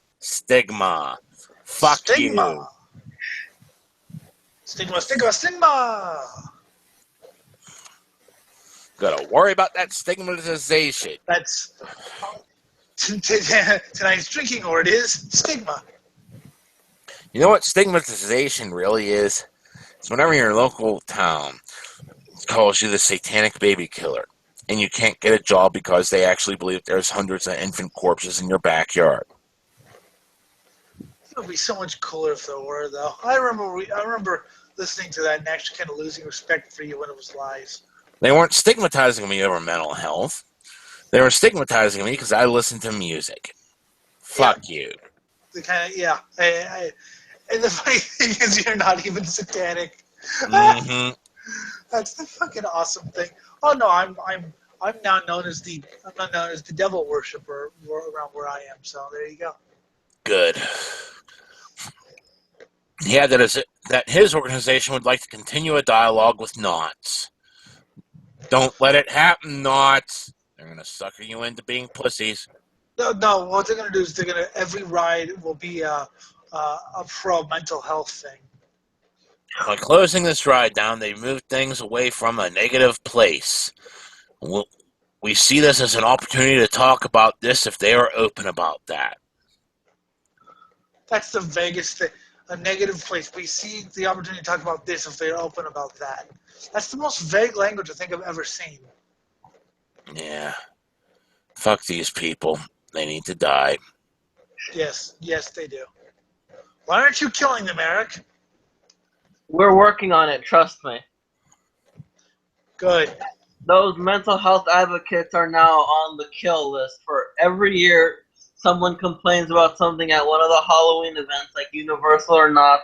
Fuck Stigma. you. Stigma. Gotta worry about that stigmatization. That's tonight's drinking word is stigma. You know what stigmatization really is? It's whenever your local town calls you the satanic baby killer, and you can't get a job because they actually believe there's hundreds of infant corpses in your backyard. It would be so much cooler if there were, though. I remember listening to that and actually kind of losing respect for you when it was lies. They weren't stigmatizing me over mental health. They were stigmatizing me because I listened to music. Fuck you. The kind of, yeah. And the funny thing is, you're not even satanic. Mm-hmm. That's the fucking awesome thing. Oh no, I'm now known as the devil worshiper around where I am. So there you go. Good. Yeah, that his organization would like to continue a dialogue with Knots. Don't let it happen, Knots. They're gonna sucker you into being pussies. No. What they're gonna do is every ride will be a pro mental health thing. By closing this ride down, they moved things away from a negative place. We see this as an opportunity to talk about this if they are open about that. That's the vaguest thing. A negative place. We see the opportunity to talk about this if they're open about that. That's the most vague language I think I've ever seen. Yeah. Fuck these people. They need to die. Yes, they do. Why aren't you killing them, Eric? We're working on it, trust me. Good. Those mental health advocates are now on the kill list. For every year, someone complains about something at one of the Halloween events, like Universal or not.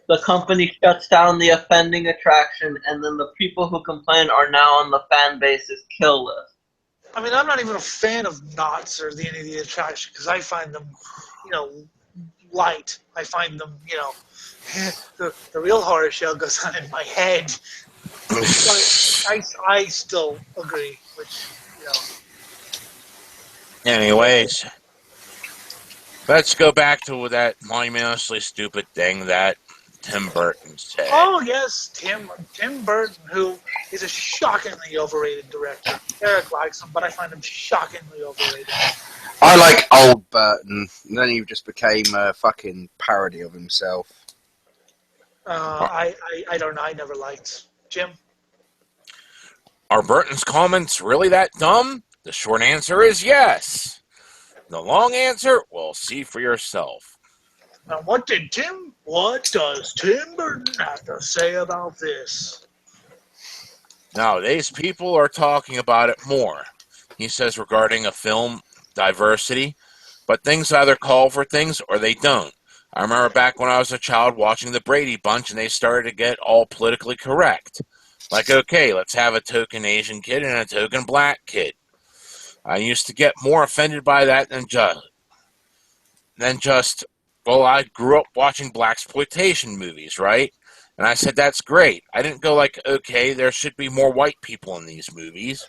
The company shuts down the offending attraction, and then the people who complain are now on the fan base's kill list. I mean, I'm not even a fan of Knots or any of the attraction because I find them, light. I find them, the real horror show goes on in my head. But I still agree, Anyways, let's go back to that monumentally stupid thing that Tim Burton said. Oh, yes, Tim Burton, who is a shockingly overrated director. Eric likes him, but I find him shockingly overrated. I like old Burton, and then he just became a fucking parody of himself. I don't know. I never liked Jim. Are Burton's comments really that dumb? The short answer is yes. The long answer, well, see for yourself. Now, what does Tim Burton have to say about this? Nowadays, people are talking about it more. He says regarding a film diversity, but things either call for things or they don't. I remember back when I was a child watching the Brady Bunch and they started to get all politically correct. Like, okay, let's have a token Asian kid and a token black kid. I used to get more offended by that than just, well, I grew up watching blaxploitation movies, right? And I said, that's great. I didn't go like, okay, there should be more white people in these movies.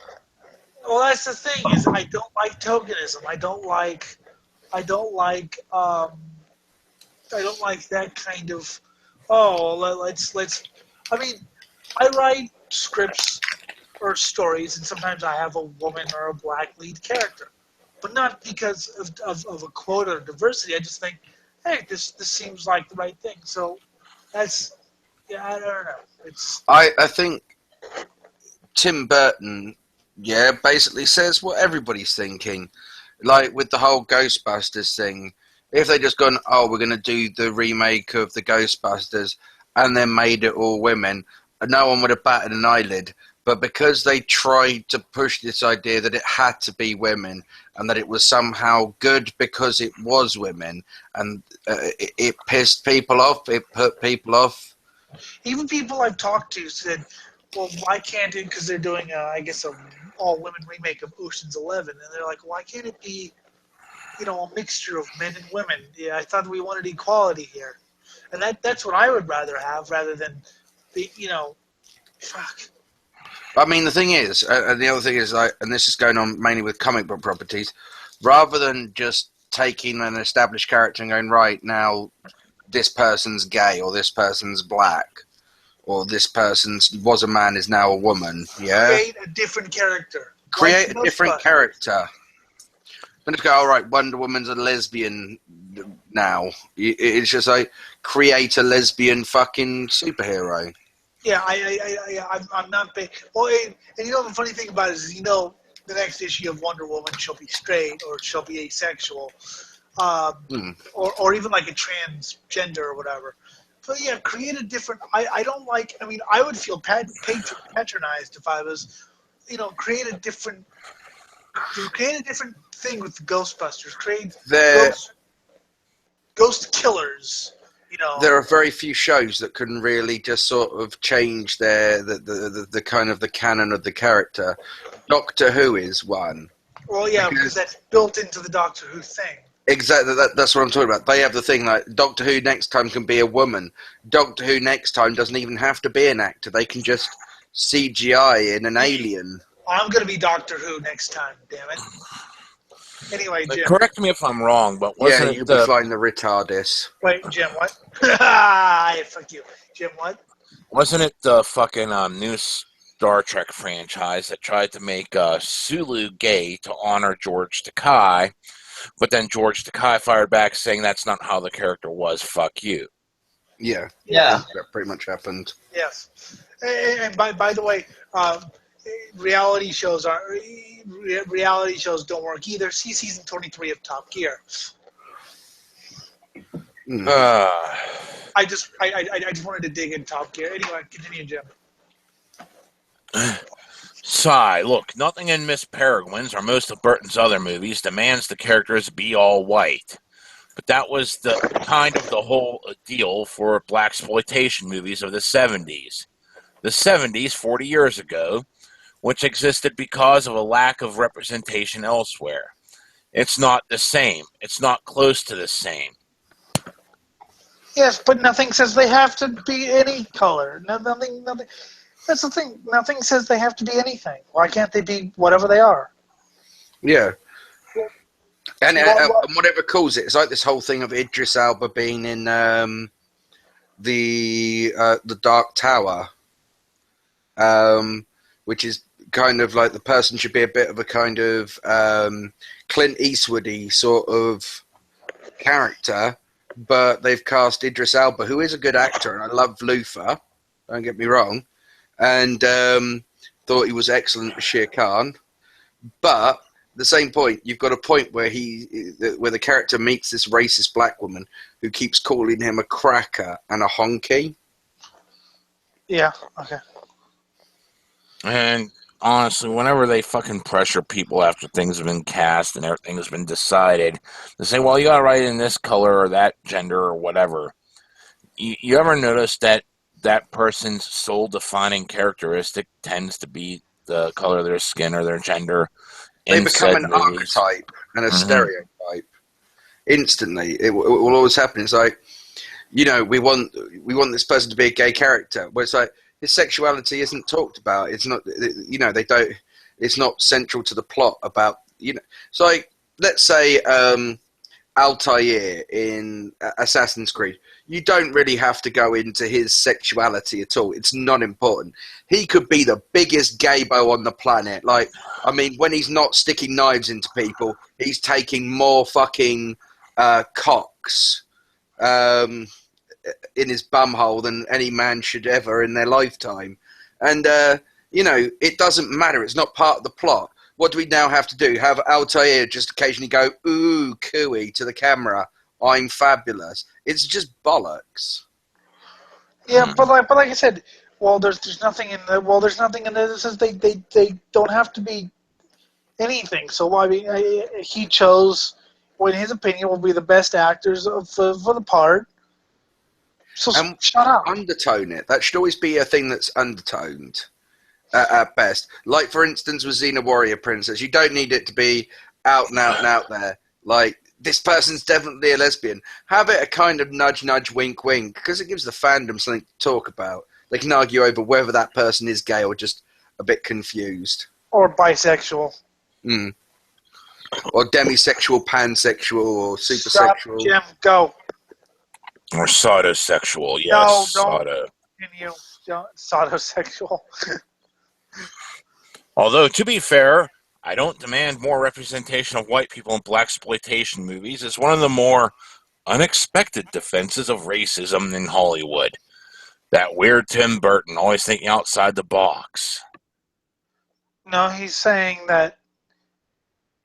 Well, that's the thing is I don't like tokenism. I don't like that kind of. Oh, let's. I mean, I write scripts or stories, and sometimes I have a woman or a black lead character, but not because of a quota or diversity. I just think, hey, this seems like the right thing. So that's I don't know. I think Tim Burton, basically says what everybody's thinking. Like with the whole Ghostbusters thing, if they just gone, oh, we're going to do the remake of the Ghostbusters and then made it all women, no one would have batted an eyelid. But because they tried to push this idea that it had to be women and that it was somehow good because it was women, and it pissed people off, it put people off. Even people I've talked to said, well, why can't it, because they're doing, I guess, an all-women remake of Ocean's 11, and they're like, why can't it be, a mixture of men and women? Yeah, I thought we wanted equality here. And that's what I would rather have, rather than, fuck. I mean, the thing is, and the other thing is, and this is going on mainly with comic book properties, rather than just taking an established character and going, right, now this person's gay, or this person's black, or this person was a man, is now a woman, Create a different character. Create a different character. Don't just go, all right, Wonder Woman's a lesbian now. It's just like, create a lesbian fucking superhero. Yeah, I'm not big. Well, and the funny thing about it is, the next issue of Wonder Woman, she'll be straight or she'll be asexual, or even like a transgender or whatever. But yeah, create a different. I don't like. I mean, I would feel patronized if I was, create a different thing with the Ghostbusters. Create ghost killers. There are very few shows that can really just sort of change the kind of the canon of the character. Doctor Who is one. Well, yeah, because that's built into the Doctor Who thing. Exactly, that's what I'm talking about. They have the thing like Doctor Who next time can be a woman. Doctor Who next time doesn't even have to be an actor. They can just CGI in an alien. I'm going to be Doctor Who next time, damn it. Anyway, Jim. Correct me if I'm wrong, but wasn't you'll be flying the retardis. Wait, Jim, what? Fuck you. Jim, what? Wasn't it the fucking new Star Trek franchise that tried to make Sulu gay to honor George Takei, but then George Takei fired back saying that's not how the character was, fuck you. Yeah. Yeah. That pretty much happened. Yes. And by the way, reality shows don't work either. See season 23 of Top Gear. I just wanted to dig in Top Gear. Anyway, continue, Jim. Sigh, look, nothing in Miss Peregrine's or most of Burton's other movies demands the characters be all white. But that was the kind of the whole deal for blaxploitation movies of the 70s. The 70s, 40 years ago, which existed because of a lack of representation elsewhere. It's not the same. It's not close to the same. Yes, but nothing says they have to be any color. Nothing. That's the thing. Nothing says they have to be anything. Why can't they be whatever they are? Yeah. And whatever calls it, it's like this whole thing of Idris Elba being in the Dark Tower, which is kind of like the person should be a bit of a kind of Clint Eastwoody sort of character, but they've cast Idris Elba, who is a good actor, and I love Luther, don't get me wrong, and thought he was excellent for Shere Khan. But at the same point, you've got a point where the character meets this racist black woman who keeps calling him a cracker and a honky. Yeah. Okay. And honestly, whenever they fucking pressure people after things have been cast and everything has been decided, they say, well, you gotta write in this color or that gender or whatever. You ever notice that that person's sole-defining characteristic tends to be the color of their skin or their gender? They become an archetype and a stereotype instantly. It will always happen. It's like, we want this person to be a gay character. Where it's like, his sexuality isn't talked about. It's not, they don't. It's not central to the plot about, It's like, let's say Altair in Assassin's Creed. You don't really have to go into his sexuality at all. It's not important. He could be the biggest gaybo on the planet. Like, I mean, when he's not sticking knives into people, he's taking more fucking cocks in his bumhole than any man should ever in their lifetime. And, it doesn't matter. It's not part of the plot. What do we now have to do? Have Altair just occasionally go, ooh, cooey to the camera. I'm fabulous. It's just bollocks. Yeah, but like I said, there's nothing in there that says they don't have to be anything. So I mean, he chose, in his opinion, will be the best actors for the part. So shut up. Undertone it. That should always be a thing that's undertoned at best. Like, for instance, with Xena Warrior Princess, you don't need it to be out and out and out there. Like, this person's definitely a lesbian. Have it a kind of nudge, nudge, wink, wink, because it gives the fandom something to talk about. They can argue over whether that person is gay or just a bit confused. Or bisexual. Mm. Or demisexual, pansexual, or supersexual. Stop, Jim, go. Or saudosexual, yes. No, don't. Continue. Saudosexual. Although, to be fair, I don't demand more representation of white people in blaxploitation movies. It's one of the more unexpected defenses of racism in Hollywood. That weird Tim Burton, always thinking outside the box. No, he's saying that.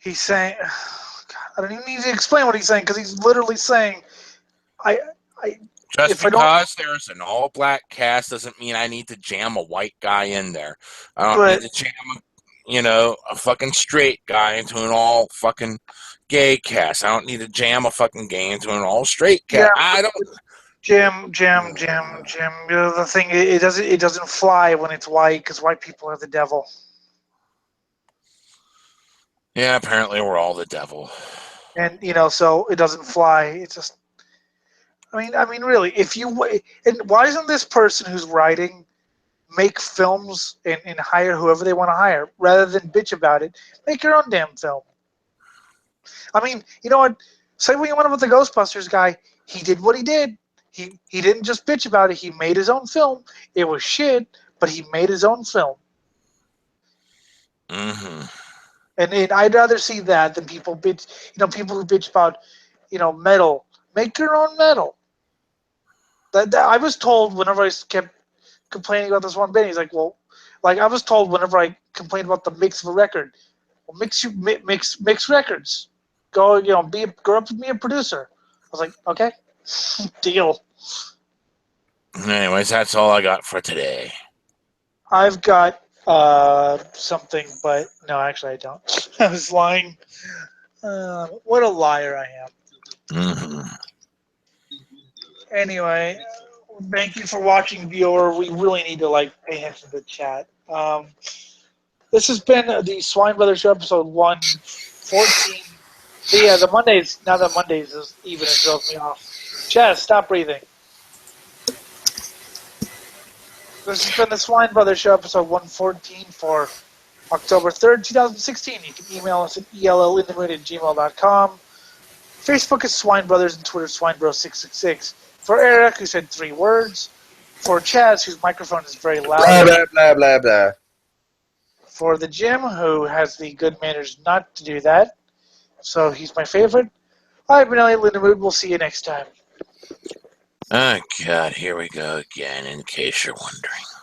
God, I don't even need to explain what he's saying, because he's literally saying, Just because there's an all-black cast doesn't mean I need to jam a white guy in there. I don't need to jam a fucking straight guy into an all fucking gay cast. I don't need to jam a fucking gay into an all straight cast. Yeah, I don't. Jim. The thing, it doesn't fly when it's white, because white people are the devil. Yeah, apparently we're all the devil. And so it doesn't fly. It's just. I mean, really, and why isn't this person who's writing make films and hire whoever they want to hire rather than bitch about it? Make your own damn film. I mean, you know what? Say what you want about the Ghostbusters guy. He did what he did. He didn't just bitch about it. He made his own film. It was shit, but he made his own film. Mm-hmm. And I'd rather see that than people bitch. People who bitch about, metal. Make your own metal. That I was told whenever I kept complaining about this one band, he's like, well, like I was told whenever I complained about the mix of a record, well, mix records. Go, grow up and be a producer. I was like, okay, deal. Anyways, that's all I got for today. I've got something, but no, actually I don't. I was lying. What a liar I am. Mm-hmm. Anyway, thank you for watching, viewer. We really need to pay attention to the chat. This has been the Swine Brothers Show, episode 114. So yeah, the Mondays. Now that Mondays is even, it throws me off. Chaz, stop breathing. This has been the Swine Brothers Show, episode 114 for October 3rd, 2016. You can email us at ellindamood@gmail.com. Facebook is Swine Brothers and Twitter SwineBros666. For Eric, who said 3 words. For Chaz, whose microphone is very loud. Blah, blah, blah, blah, blah. for the gym who has the good manners not to do that. So he's my favorite. All right, Benelli, Ellindamood, we'll see you next time. Oh, God, here we go again, in case you're wondering.